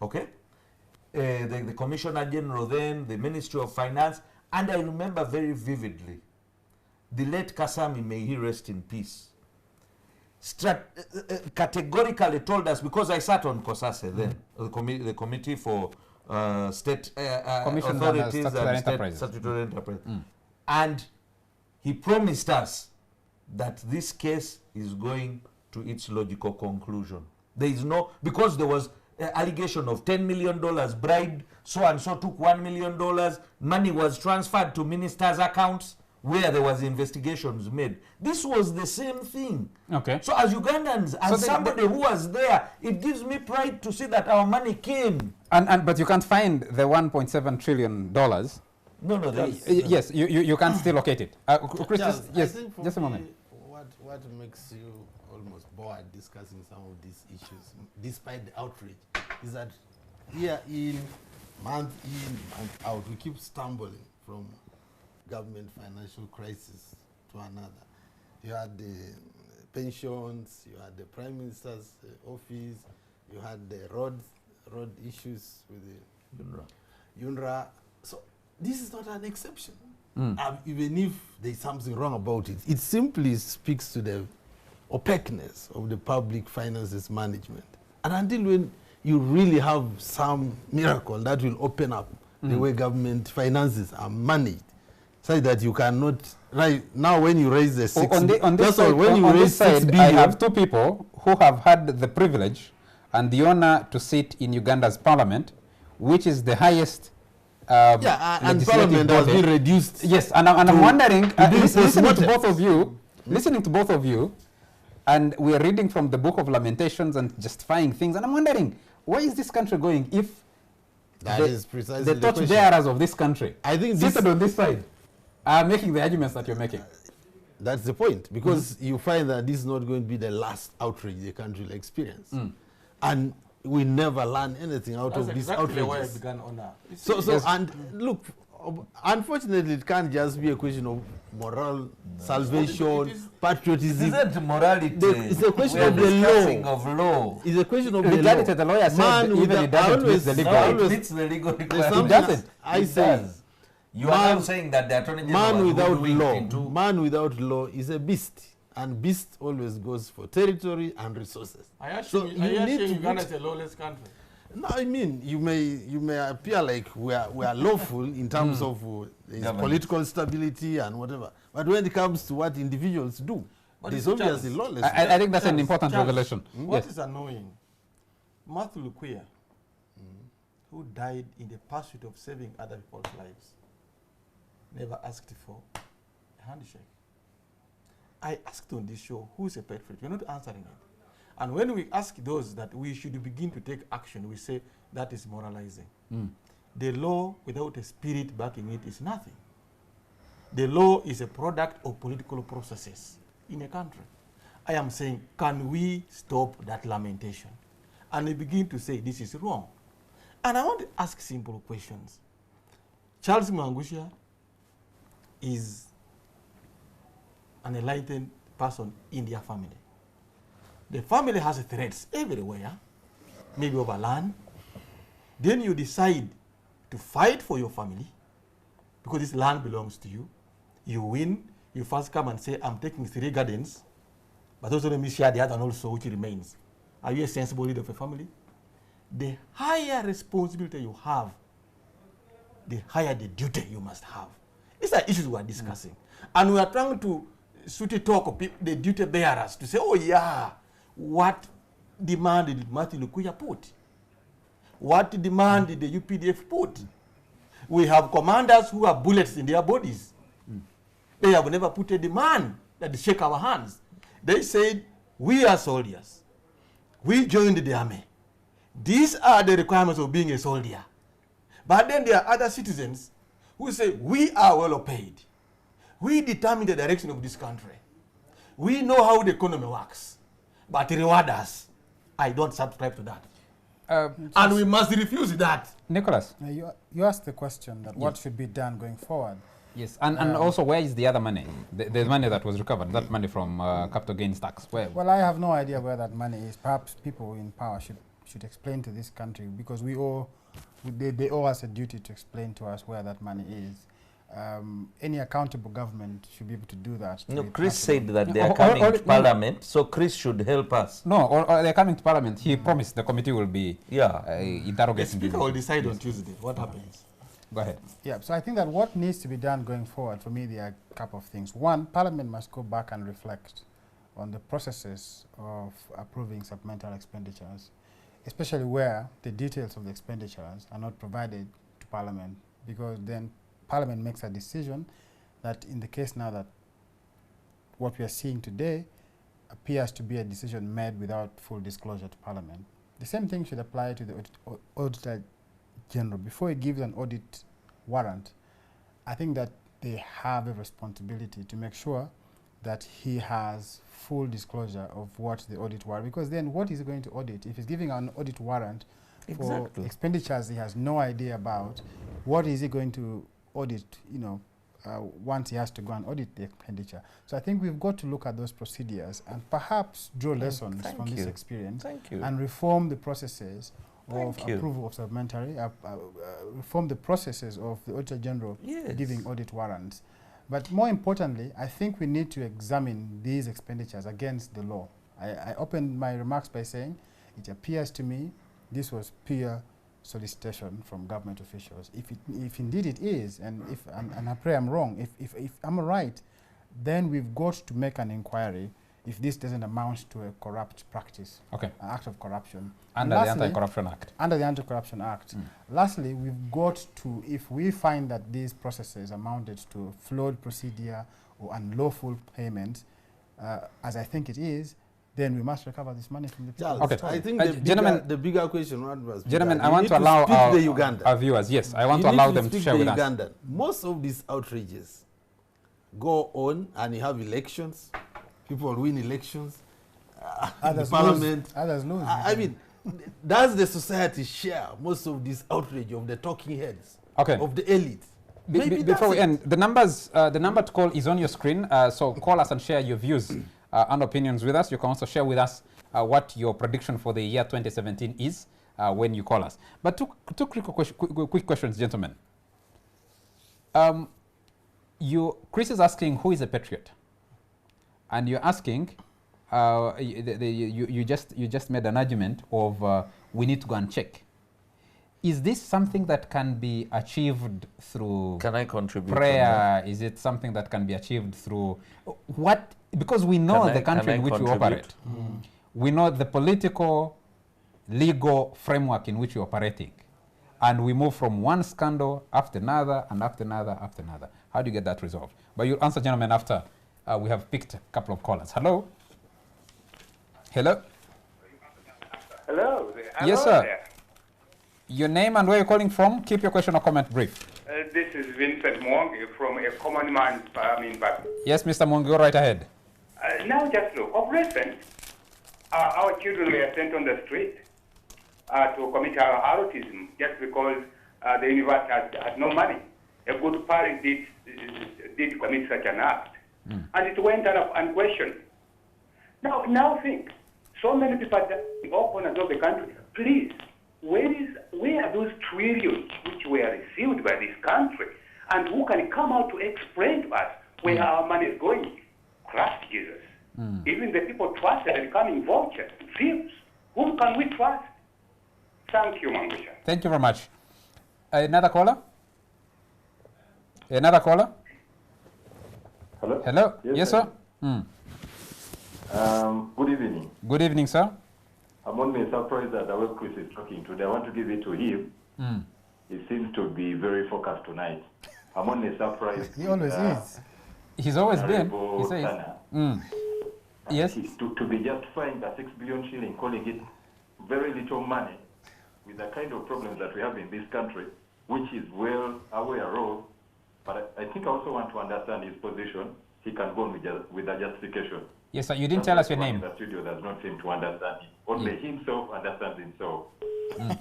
Okay, the Commissioner General then, the Ministry of Finance, and I remember very vividly, the late Kasami, may he rest in peace, categorically told us, because I sat on COSASE then, the Committee for State Authorities and State Statutory Enterprise, and he promised us that this case is going to its logical conclusion. There is no, because there was allegation of $10 million bribed, so and so took $1 million, money was transferred to ministers' accounts where there was investigations made. This was the same thing. Okay. So as Ugandans, as somebody who was there, it gives me pride to see that our money came. But you can't find the $1.7 trillion. No. Yes, you can't still locate it. Chris, yes, just a moment. Me, what makes you almost bored discussing some of these issues, despite the outrage, is that year in, month out, we keep stumbling from government financial crisis to another. You had the pensions, you had the Prime Minister's office, you had the road issues with the UNRWA. So this is not an exception. Even if there's something wrong about it, it simply speaks to the opaqueness of the public finances management. And until when you really have some miracle that will open up the way government finances are managed, so that you cannot, right now when you raise the 6B, on this side, I have two people who have had the privilege and the honor to sit in Uganda's parliament, which is the highest and parliament has been reduced. Yes, and I'm wondering, listening to both of you, and we are reading from the Book of Lamentations and justifying things, and I'm wondering, where is this country going if is precisely the torch bearers of this country, I think, seated on this side, are making the arguments that you're making? That's the point, because you find that this is not going to be the last outrage the country will experience. And we never learn anything out of this outrage. That's exactly why I began on that. So and look, unfortunately, it can't just be a question of moral salvation, patriotism. It isn't morality. It's a question of the law. It's a question of the law. The lawyer said even it doesn't meet the legal. It meets the legal requirement. It doesn't. I say, you are now saying that the Attorney General man without law is a beast, and beast always goes for territory and resources. So you need to Uganda is a lawless country. No, I mean, you may appear like we are lawful in terms of political stability and whatever, but when it comes to what individuals do, it's obviously lawless. I think that's an important revelation. What is annoying, Matthew Lukuya, who died in the pursuit of saving other people's lives, never asked for a handshake. I asked on this show, who's a patriot? We're not answering it. And when we ask those that we should begin to take action, we say that is moralizing. The law without a spirit backing it is nothing. The law is a product of political processes in a country. I am saying, can we stop that lamentation? And we begin to say this is wrong. And I want to ask simple questions. Charles Mwangusha is an enlightened person in their family. The family has threats everywhere, maybe over land. Then you decide to fight for your family because this land belongs to you. You win, you first come and say, I'm taking 3 gardens, but also let me share the other one also which remains. Are you a sensible leader of a family? The higher responsibility you have, the higher the duty you must have. These are issues we are discussing. And we are trying to talk of the duty bearers to say, oh yeah, what demand did Martin Lukuya put? What demand did the UPDF put? We have commanders who have bullets in their bodies. They have never put a demand that they shake our hands. They said, we are soldiers. We joined the army. These are the requirements of being a soldier. But then there are other citizens who say, we are well paid. We determine the direction of this country. We know how the economy works. But reward us. I don't subscribe to that. And we must refuse that. Nicholas? You asked the question that what should be done going forward. Yes, and also where is the other money? The money that was recovered, that money from capital gains tax. Where? Well, I have no idea where that money is. Perhaps people in power should explain to this country, because they owe us a duty to explain to us where that money is. Any accountable government should be able to do that. No, Chris said that they are coming to Parliament, so Chris should help us. No, or they're coming to Parliament. He promised the committee will be interrogating. The Speaker will decide on Tuesday. What happens? Go ahead. Yeah, so I think that what needs to be done going forward, for me, there are a couple of things. One, Parliament must go back and reflect on the processes of approving supplemental expenditures, especially where the details of the expenditures are not provided to Parliament, because then Parliament makes a decision that, in the case now that what we are seeing today appears to be a decision made without full disclosure to Parliament. The same thing should apply to the Auditor General. Before he gives an audit warrant, I think that they have a responsibility to make sure that he has full disclosure of what the audit warrant, because then what is he going to audit? If he's giving an audit warrant for expenditures he has no idea about, what is he going to audit, once he has to go and audit the expenditure? So I think we've got to look at those procedures and perhaps draw lessons from this experience and reform the processes of approval of supplementary, reform the processes of the Auditor General giving audit warrants. But more importantly, I think we need to examine these expenditures against the law. I opened my remarks by saying, it appears to me this was pure solicitation from government officials. If indeed it is, and I pray I'm wrong, if I'm right, then we've got to make an inquiry if this doesn't amount to a corrupt practice, an act of corruption. Under the Anti-Corruption Act. Under the Anti-Corruption Act. Lastly, we've got to, if we find that these processes amounted to flawed procedure or unlawful payment, as I think it is, then we must recover this money from the people. I think the bigger question was... Gentlemen, I want to allow our viewers, I want to allow them to share with us. Most of these outrages go on and you have elections, people win elections, others Parliament. Others lose. I mean, does the society share most of this outrage of the talking heads, of the elite? Before we end, the number to call is on your screen, so call us and share your views and opinions with us. You can also share with us what your prediction for the year 2017 is when you call us. But two quick questions, gentlemen. Chris is asking, who is a patriot? And you're asking, you just made an argument of we need to go and check. Is this something that can be achieved through prayer? Is it something that can be achieved through what? Because we know the country in which we operate. We know the political, legal framework in which we're operating. And we move from one scandal after another and after another after another. How do you get that resolved? But you'll answer, gentlemen, after we have picked a couple of callers. Hello? Hello? Hello. Yes, sir. There. Your name and where you're calling from. Keep your question or comment brief. This is Vincent Mwangi from a common man's back. Yes, Mr. Mwangi, go right ahead. Now just look, of recent, our children were sent on the street to commit erotism just because the university had no money. A good parent did commit such an act. And it went unquestioned. Now think, so many people are dying, all corners of the country. Please, where are those trillions which were received by this country? And who can come out to explain to us where our money is going? Trust Jesus. Even the people trusted are becoming vultures, thieves. Whom can we trust? Thank you, Mangusha. Thank you very much. Another caller? Another caller? Hello? Hello? Yes, sir? Good evening. Good evening, sir. I'm only surprised that the way Chris is talking today. I want to give it to him. he seems to be very focused tonight. I'm only surprised. He always is. He's always been. Honorable He says. Tana, Yes. to be justifying the 6 billion shilling, calling it very little money, with the kind of problems that we have in this country, which is well aware of. But I think I also want to understand his position. He can go on with the justification. Yes, sir. You didn't tell us your name. The studio does not seem to understand it. Only himself understands himself.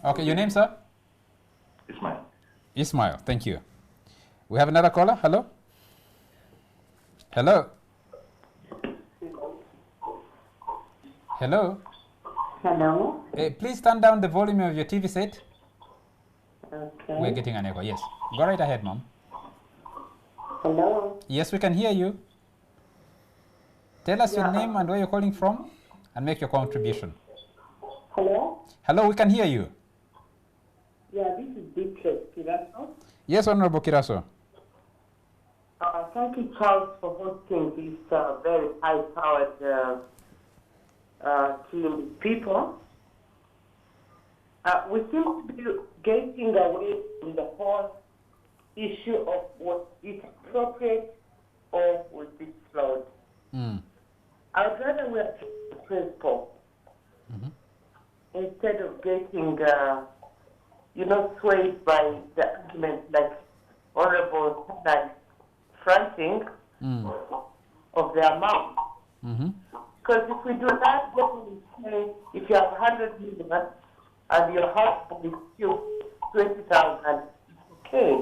Okay, your name, sir? Ismail. Ismail, thank you. We have another caller. Hello? Hello? Hello? Hello? Please turn down the volume of your TV set. Okay. We're getting an echo, yes. Go right ahead, ma'am. Hello? Yes, we can hear you. Tell us your name and where you're calling from and make your contribution. Hello? Hello, we can hear you. Yeah, this is Beatrice Kiraso. Yes, Honorable Kiraso. Thank you, Charles, for hosting this very high-powered team of people. We seem to be getting away from the whole issue of was it appropriate or was it flawed. I would rather we are the principle instead of getting, swayed by the argument like Honorable Tana fronting of the amount. Because if we do that, what we say, if you have 100 million and your husband is still 20,000, it's okay.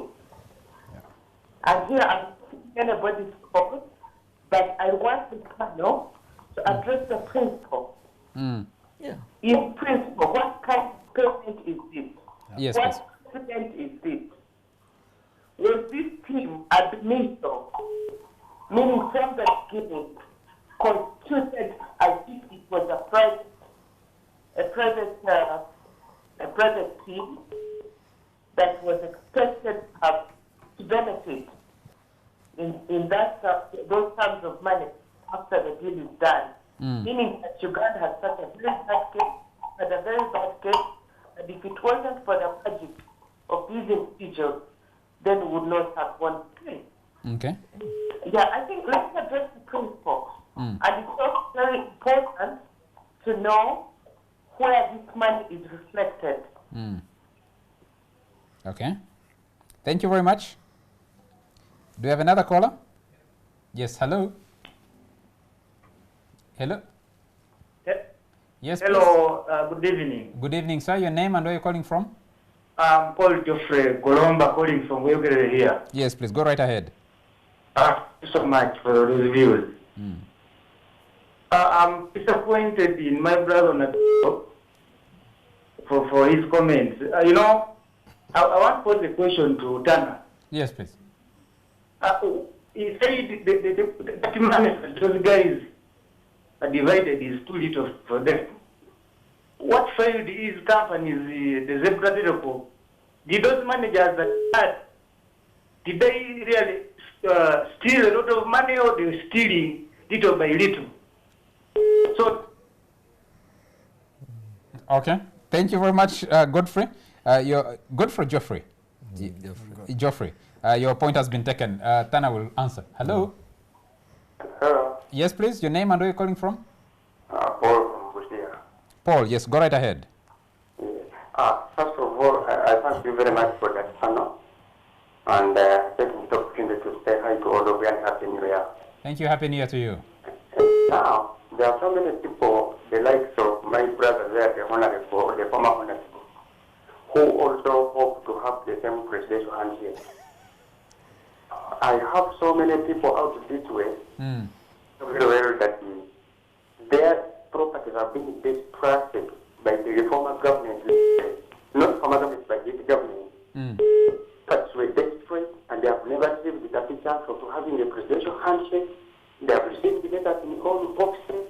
And here I'm anybody's fault, but I want the panel to address the principle. In principle, what kind of payment is this? Yes, what precedent is this? Was this team ad initio, meaning from the beginning, constituted as if it was a private team that was expected to benefit in that those terms of money after the deal is done? Meaning that Uganda has such a very bad case, and if it wasn't for the magic of these individuals, then we would not have won the case. Okay. Yeah, I think let's address the principle. And it's also very important to know where this money is reflected. Okay. Thank you very much. Do you have another caller? Yes, hello. Hello. Yes, hello, good evening. please. Good evening, sir. Your name and where you're calling from? I'm Paul Geoffrey Colomba calling from Legality here. Yes, please. Go right ahead. Thank you so much for those views. I'm disappointed in my brother for his comments. I want to pose a question to Tana. Yes, please. He said the money those guys are divided is too little for them. What failed is companies, the Zebra Telecom, did those managers that did they really steal a lot of money or they were stealing little by little? So, okay. Thank you very much, Godfrey. Geoffrey. Geoffrey. Your point has been taken. Tana will answer. Hello. Hello. Yes, please. Your name and where you're calling from? Paul from Busia. Paul, yes. Go right ahead. Yes. First of all, I thank you very much for that panel and taking the opportunity to say hi to all of you and Happy New Year. Thank you. Happy New Year to you. Now, there are so many people, the likes of my brother there, the honorable, the former honorable, who also hope to have the same presidential handshake. I have so many people out this way, very well that their properties are being distrusted by the former government, not former government, but this government. But were desperate and they have never received the assistance of having a presidential handshake. They have received letters in all boxes.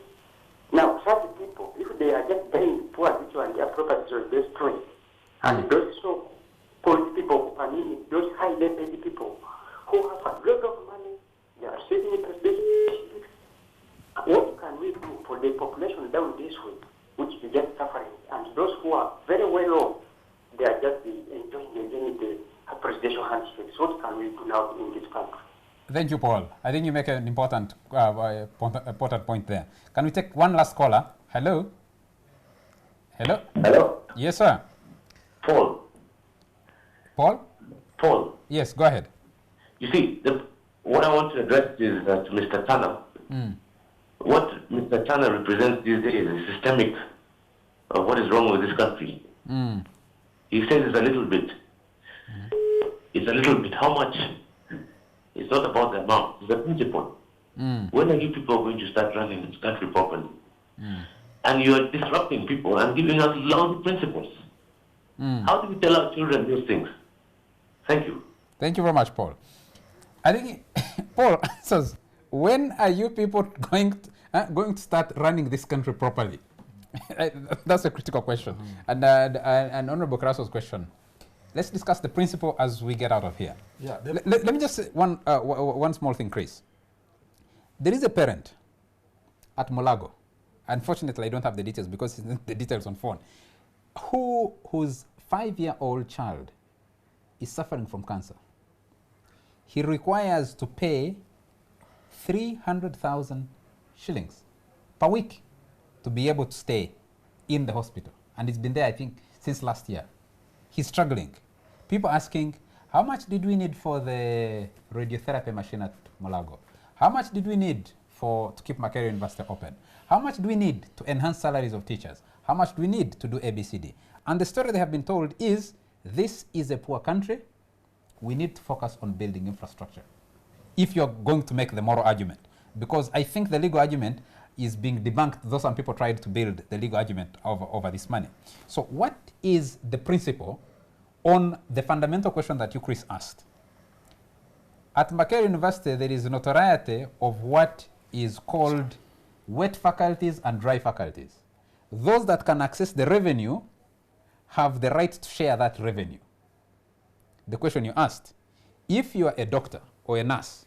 Now, such people, if they are just paying poor people and their properties are destroyed, and those so-called people, I mean, those highly paid people who have a lot of money, they are receiving a presidential handshake. What can we do for the population down this way, which is just suffering? And those who are very well off, they are just enjoying the have in this country. Thank you, Paul. I think you make an important point there. Can we take one last caller? Hello? Hello? Hello? Yes, sir. Paul. Paul? Paul. Yes, go ahead. You see, what I want to address is to Mr. Turner. What Mr. Turner represents these days is systemic of what is wrong with this country. He says it's a little bit. It's a little bit. How much? It's not about the amount. It's the principle. When are you people going to start running this country properly? And you are disrupting people and giving us lousy principles. How do we tell our children these things? Thank you. Thank you very much, Paul. I think Paul says, when are you people going to start running this country properly? That's a critical question. And Honorable Karaso's question. Let's discuss the principle as we get out of here. Yeah. Let me just say one small thing, Chris. There is a parent at Molago. Unfortunately, I don't have the details because it's the details on phone. Whose 5-year-old child is suffering from cancer. He requires to pay 300,000 shillings per week to be able to stay in the hospital. And it's been there, I think, since last year. He's struggling. People asking, how much did we need for the radiotherapy machine at Molago? How much did we need to keep Makerere University open? How much do we need to enhance salaries of teachers? How much do we need to do ABCD? And the story they have been told is, this is a poor country. We need to focus on building infrastructure. If you're going to make the moral argument, because I think the legal argument is being debunked, though some people tried to build the legal argument over this money. So what is the principle on the fundamental question that you, Chris, asked? At Makerere University, there is notoriety of what is called wet faculties and dry faculties. Those that can access the revenue have the right to share that revenue. The question you asked, if you are a doctor or a nurse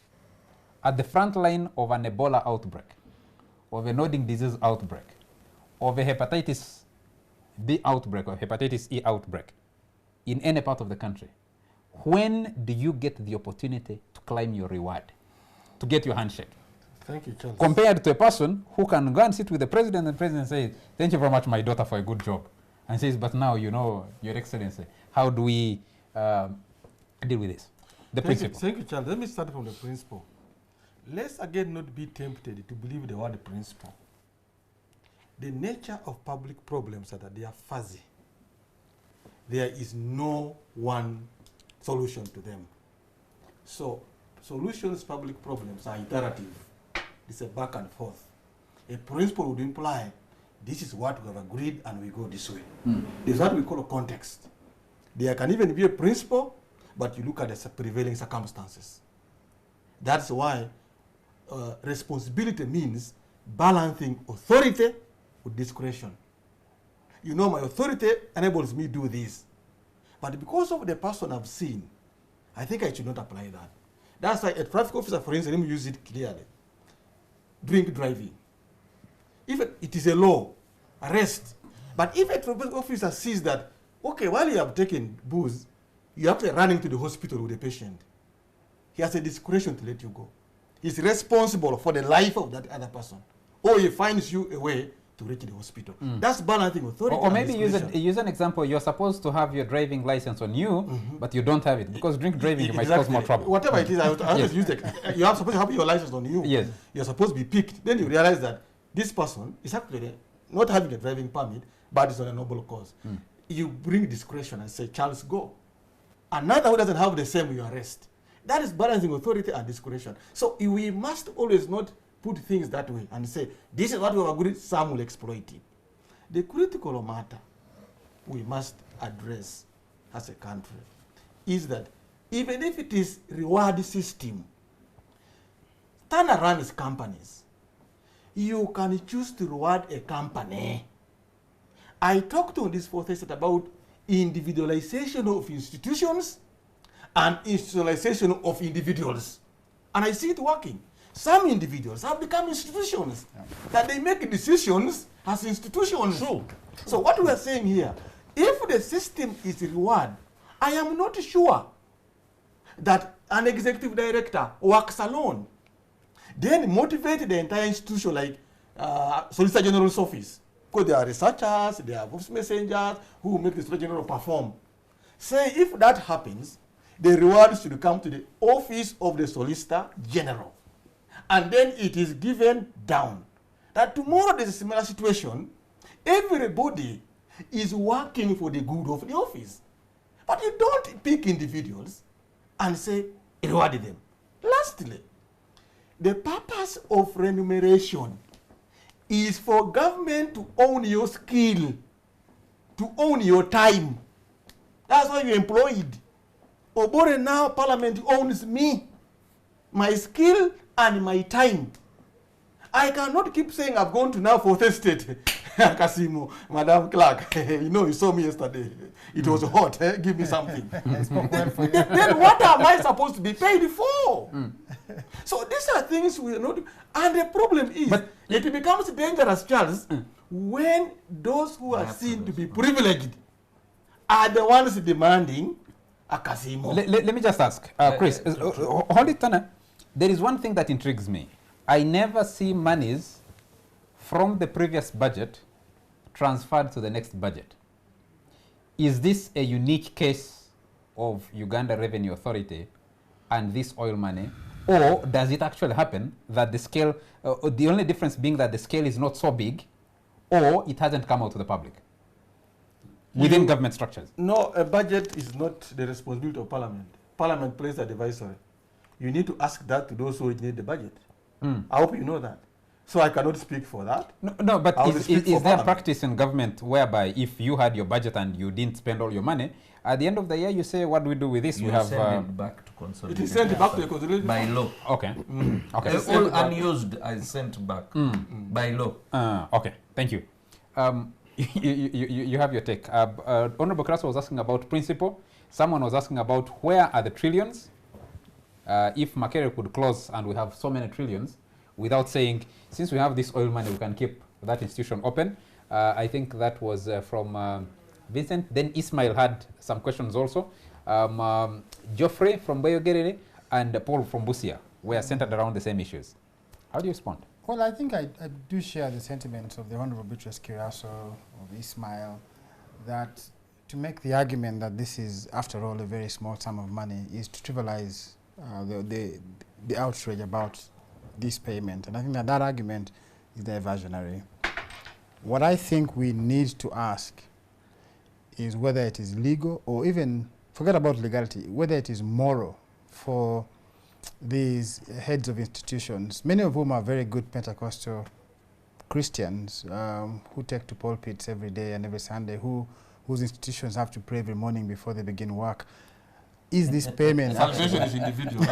at the front line of an Ebola outbreak, of a nodding disease outbreak, of a hepatitis B outbreak or hepatitis E outbreak in any part of the country, when do you get the opportunity to claim your reward, to get your handshake? Thank you, Charles. Compared to a person who can go and sit with the president and the president says, thank you very much, my daughter, for a good job. And says, but now, you know, Your Excellency, how do we deal with this? The principle. Thank you, Charles. Let me start from the principle. Let's again not be tempted to believe the word principle. The nature of public problems are that they are fuzzy. There is no one solution to them. So solutions to public problems are iterative. It's a back and forth. A principle would imply this is what we have agreed and we go this way. This is what we call a context. There can even be a principle, but you look at the prevailing circumstances. That's why responsibility means balancing authority with discretion. You know, my authority enables me to do this. But because of the person I've seen, I think I should not apply that. That's why a traffic officer, for instance, let me use it clearly. Drink driving. If it is a law, arrest. But if a traffic officer sees that, okay, while you have taken booze, you have to run into the hospital with the patient, he has a discretion to let you go. He's responsible for the life of that other person. Or he finds you a way to reach the hospital. That's balancing authority. Or maybe use an example. You're supposed to have your driving license on you, but you don't have it. Because drink driving, you might cause more trouble. Whatever it is, I always use it. You are supposed to have your license on you. Yes. You're supposed to be picked. Then you realize that this person is actually not having a driving permit, but it's on a noble cause. You bring discretion and say, Charles, go. Another who doesn't have the same, you arrest. That is balancing authority and discretion. So we must always not put things that way and say, this is what we have agreed, some will exploit it. The critical matter we must address as a country is that even if it is reward system, Turner runs companies. You can choose to reward a company. I talked on this fourth set about individualization of institutions and institutionalization of individuals. And I see it working. Some individuals have become institutions, that they make decisions as institutions. True. So what we are saying here, if the system is reward, I am not sure that an executive director works alone. Then motivate the entire institution like Solicitor General's office. Because there are researchers, there are voice messengers who make the Solicitor General perform. Say if that happens, the reward should come to the office of the Solicitor General. And then it is given down. That tomorrow there's a similar situation, everybody is working for the good of the office. But you don't pick individuals and say, reward them. Lastly, the purpose of remuneration is for government to own your skill, to own your time. That's why you're employed. Obore now, Parliament owns me, my skill and my time. I cannot keep saying I've gone to now for the state. Kasimo, Madam Clerk, you know, you saw me yesterday. It was hot. Give me something. Then what am I supposed to be paid for? So these are things we are not. And the problem is, it becomes dangerous, Charles, when those who are seen to be privileged are the ones demanding a Kasimo. Let me just ask, Chris, hold it, Tana. There is one thing that intrigues me. I never see monies from the previous budget transferred to the next budget. Is this a unique case of Uganda Revenue Authority and this oil money, or does it actually happen that the scale, the only difference being that the scale is not so big, or it hasn't come out to the public within government structures? No, a budget is not the responsibility of Parliament. Parliament plays advisory. You need to ask that to those who originate the budget. I hope you know that. So I cannot speak for that. No, but is there a practice in government whereby if you had your budget and you didn't spend all your money, at the end of the year you say, what do we do with this? You send it back to consolidation. It is sent back to the consolidation. By law. Okay. Okay. All unused is sent back by law. Okay, thank you. You have your take. Honorable Kraso was asking about principle. Someone was asking about where are the trillions? If Makerere could close and we have so many trillions, without saying, since we have this oil money, we can keep that institution open. I think that was from Vincent. Then Ismail had some questions also. Geoffrey from Boyogerere and Paul from Busia were centered around the same issues. How do you respond? Well, I think I do share the sentiments of the Honorable Beatrice Kiraso, of Ismail, that to make the argument that this is, after all, a very small sum of money is to trivialize the outrage about this payment. And I think that that argument is diversionary. What I think we need to ask is whether it is legal, or even, forget about legality, whether it is moral for these heads of institutions, many of whom are very good Pentecostal Christians who take to pulpits every day and every Sunday, whose institutions have to pray every morning before they begin work. Is this payment... Salvation is individual.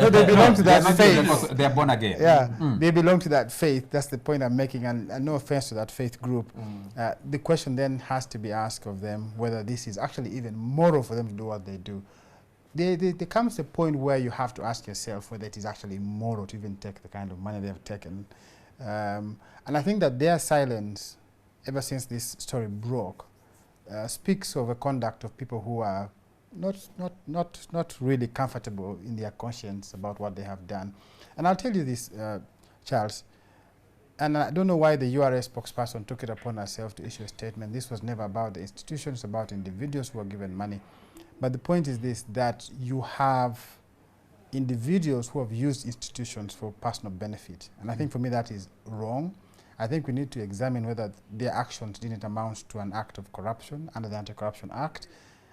No, they belong to that faith. They are born again. Yeah, they belong to that faith. That's the point I'm making, and no offense to that faith group. The question then has to be asked of them whether this is actually even moral for them to do what they do. There comes a point where you have to ask yourself whether it is actually moral to even take the kind of money they have taken. And I think that their silence, ever since this story broke, speaks of a conduct of people who are not really comfortable in their conscience about what they have done. And I'll tell you this, Charles, and I don't know why the URS spokesperson took it upon herself to issue a statement. This was never about the institutions, about individuals who are given money. But the point is this, that you have individuals who have used institutions for personal benefit. And I think for me that is wrong. I think we need to examine whether their actions didn't amount to an act of corruption under the Anti-Corruption Act.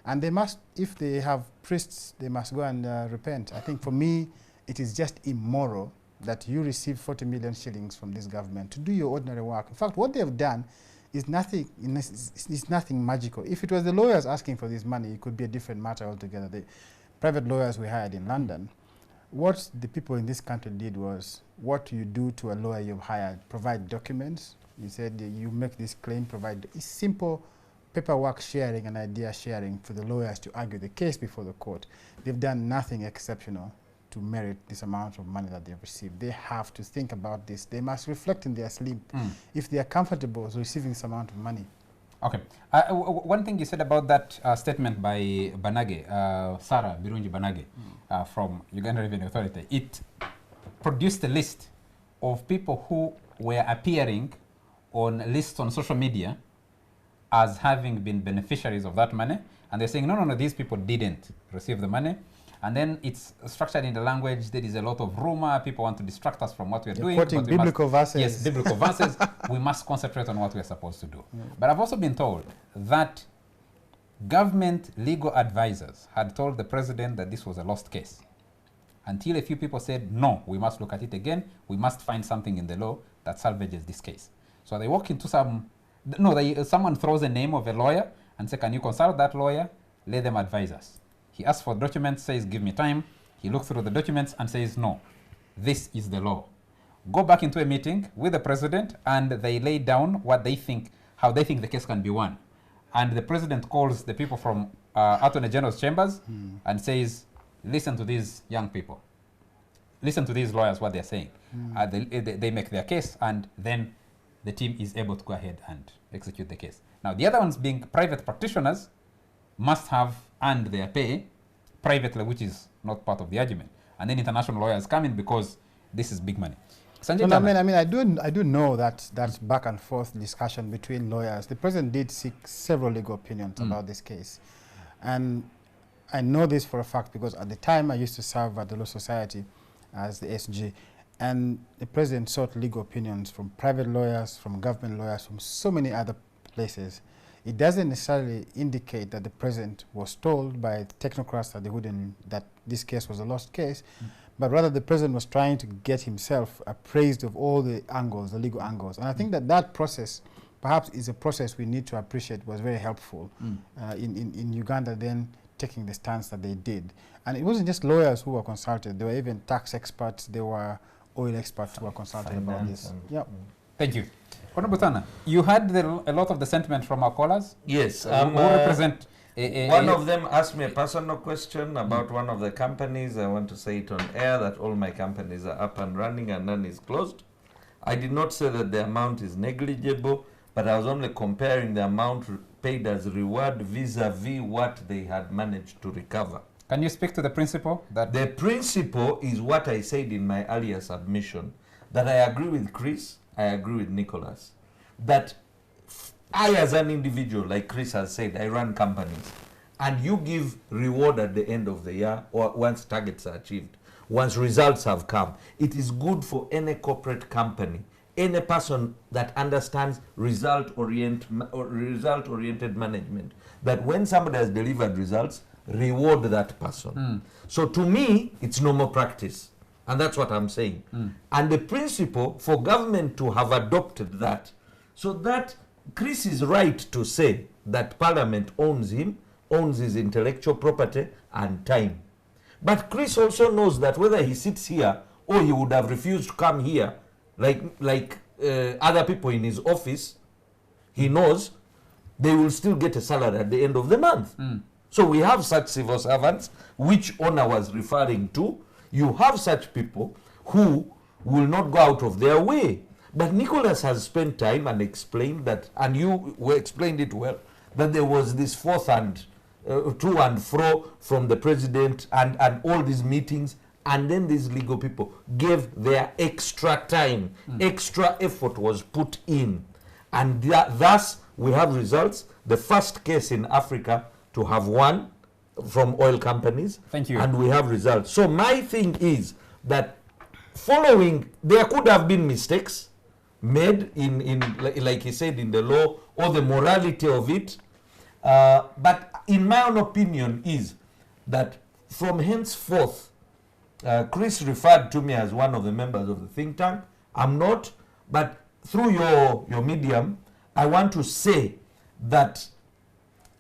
And they must, if they have priests, they must go and repent. I think for me, it is just immoral that you receive 40 million shillings from this government to do your ordinary work. In fact, what they have done is nothing, it's nothing magical. If it was the lawyers asking for this money, it could be a different matter altogether. The private lawyers we hired in London, what the people in this country did was, what you do to a lawyer you've hired, provide documents. You said you make this claim, provide simple paperwork sharing and idea sharing for the lawyers to argue the case before the court. They've done nothing exceptional to merit this amount of money that they've received. They have to think about this. They must reflect in their sleep if they are comfortable with receiving this amount of money. Okay. One thing you said about that statement by Banage, Sarah Birungi Banage, from Uganda Revenue Authority, it produced a list of people who were appearing on lists on social media as having been beneficiaries of that money. And they're saying, no, these people didn't receive the money. And then it's structured in the language. There is a lot of rumor. People want to distract us from what we're doing. Quoting biblical verses. Yes, biblical verses. We must concentrate on what we're supposed to do. But I've also been told that government legal advisors had told the president that this was a lost case, until a few people said, no, we must look at it again. We must find something in the law that salvages this case. So they walk into someone throws a name of a lawyer and say, can you consult that lawyer? Let them advise us. He asks for documents, says, give me time. He looks through the documents and says, no, this is the law. Go back into a meeting with the president and they lay down what they think, how they think the case can be won. And the president calls the people from Attorney General's chambers and says, listen to these young people. Listen to these lawyers, what they're saying. They make their case, and then the team is able to go ahead and execute the case. Now, the other ones, being private practitioners, must have earned their pay privately, which is not part of the argument. And then international lawyers come in because this is big money. I do know that back and forth discussion between lawyers. The president did seek several legal opinions about this case. And I know this for a fact because at the time I used to serve at the Law Society as the SG, and the president sought legal opinions from private lawyers, from government lawyers, from so many other places. It doesn't necessarily indicate that the president was told by technocrats at the Hooden that this case was a lost case, but rather the president was trying to get himself appraised of all the angles, the legal angles. And I think that process perhaps is a process we need to appreciate was very helpful in Uganda then taking the stance that they did. And it wasn't just lawyers who were consulted. There were even tax experts, there were oil experts who were consulted about this. Thank you. Honorable Tana, you had a lot of the sentiment from our callers? Yes. Who represent one of them asked me a personal question about one of the companies. I want to say it on air that all my companies are up and running and none is closed. I did not say that the amount is negligible, but I was only comparing the amount paid as reward vis-a-vis what they had managed to recover. Can you speak to the principle? The principle is what I said in my earlier submission, that I agree with Chris, I agree with Nicholas, that I as an individual, like Chris has said, I run companies, and you give reward at the end of the year or once targets are achieved, once results have come. It is good for any corporate company, any person that understands result-oriented management, that when somebody has delivered results, reward that person. So to me, it's normal practice. And that's what I'm saying. And the principle for government to have adopted that, so that Chris is right to say that Parliament owns him, owns his intellectual property and time. But Chris also knows that whether he sits here or he would have refused to come here, like other people in his office, he knows they will still get a salary at the end of the month. So we have such civil servants, which Honor was referring to. You have such people who will not go out of their way. But Nicholas has spent time and explained that, and you explained it well, that there was this forth and to and fro from the president and all these meetings, and then these legal people gave their extra time, extra effort was put in. And thus we have results. The first case in Africa to have won from oil companies. Thank you. And we have results. So my thing is that following, there could have been mistakes made in like he said, in the law or the morality of it. But in my own opinion is that from henceforth, Chris referred to me as one of the members of the think tank. I'm not, but through your medium, I want to say that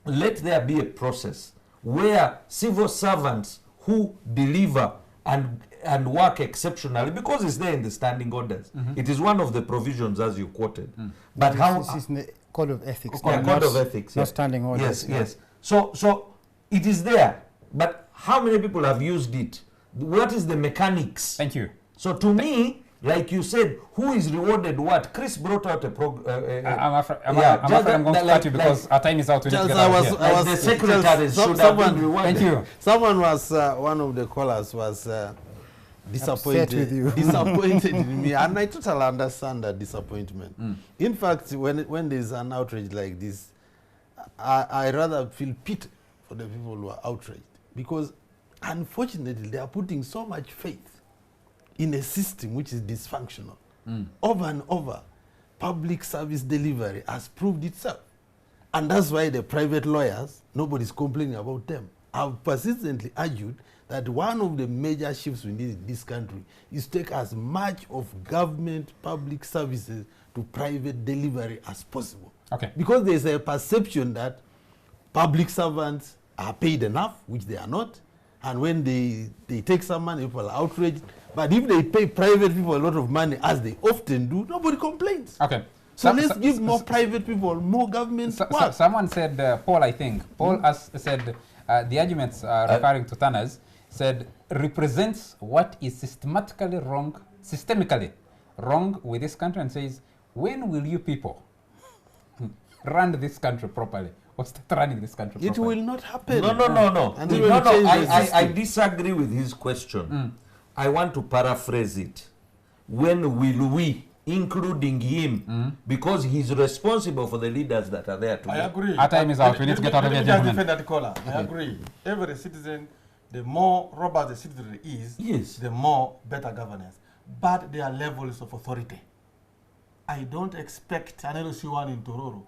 let there be a process where civil servants who deliver and work exceptionally, because it's there in the standing orders. It is one of the provisions as you quoted. But this is in the Code of Ethics. Code of Ethics. Not standing orders. Yes. So it is there. But how many people have used it? What is the mechanics? Thank you. So to me, Like you said, who is rewarded what? Chris brought out a program. I'm afraid I'm going to cut you because our time is out. We need to get out of here. The secretary should have been rewarded. Thank you. Someone was, one of the callers was disappointed with you. disappointed in me, and I totally understand that disappointment. In fact, when there's an outrage like this, I rather feel pity for the people who are outraged, because unfortunately they are putting so much faith in a system which is dysfunctional. Over and over, public service delivery has proved itself. And that's why the private lawyers, nobody's complaining about them. I've persistently argued that one of the major shifts we need in this country is to take as much of government public services to private delivery as possible. Okay. Because there's a perception that public servants are paid enough, which they are not. And when they take some money, people are outraged. But if they pay private people a lot of money, as they often do, nobody complains. Okay. So let's give more private people more government work. Someone said, Paul, I think, Paul has said, the arguments referring to Tanner's, said, represents what is systemically wrong with this country, and says, when will you people run this country properly? Or start running this country properly? It will not happen. No. I disagree with his question. I want to paraphrase it. When will we, including him, because he's responsible for the leaders that are there today. I agree. Our time is out. We need to get out of here, gentlemen. That caller. I agree. Every citizen, the more robust the citizen is, the more better governance. But there are levels of authority. I don't expect an LC1 in Tororo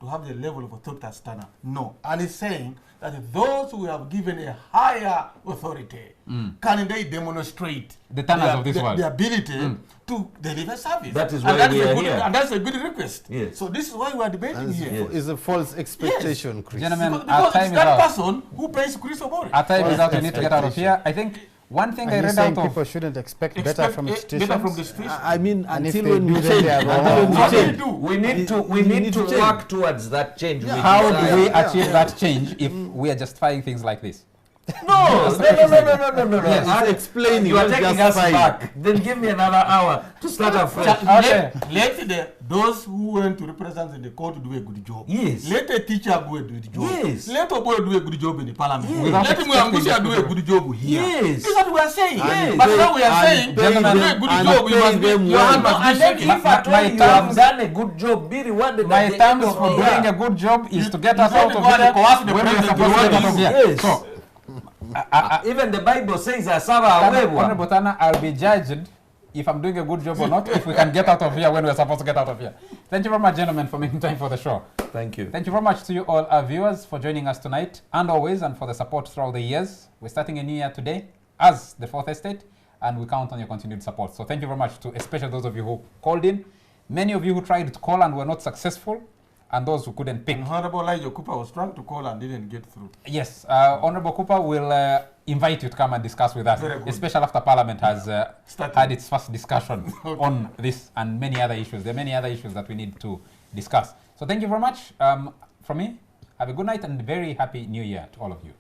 to have the level of authority as Tanner. No. And he's saying that those who have given a higher authority, can they demonstrate the Tanners of this world, the ability to deliver service? That is why we are here. And that's a good request. Yes. So this is why we are debating here. It's a false expectation, Chris. Gentlemen, Because our time it's is that out. person who pays Chris Obori. Our time is out. We need to get out of here. I think one thing I read out of... people shouldn't expect better from institutions. Better from the streets. I mean, And if until they when do, we then they are wrong. We need to work towards that change. How do we achieve that change if we are justifying things like this? No. Yes. Explaining. You are taking us back. Then give me another hour to start afresh. Let those who went to represent in the court do a good job. Yes. Let a teacher go and do the job. Yes. Let a boy do a good job in the parliament. Yes. Let him do a good job here. Yes. This is what we are saying. Yes. But now we are saying, gentlemen, do a good job. You must be your hand must be And then shaking. if at all you have done a good job, be rewarded. My terms for doing a good job is to get us out of here when we're supposed to get out of here. Yes. So, even the Bible says, Honorable Tanner, I'll be judged if I'm doing a good job or not, if we can get out of here when we're supposed to get out of here. Thank you very much, gentlemen, for making time for the show. Thank you. Thank you very much to you all, our viewers, for joining us tonight, and always, and for the support throughout the years. We're starting a new year today as the Fourth Estate, and we count on your continued support. So thank you very much to especially those of you who called in, many of you who tried to call and were not successful, and those who couldn't pick. And Honorable Elijah Cooper was trying to call and didn't get through. Yes, Honorable Cooper will invite you to come and discuss with us, especially after Parliament has had its first discussion on this and many other issues. There are many other issues that we need to discuss. So thank you very much from me. Have a good night and very happy New Year to all of you.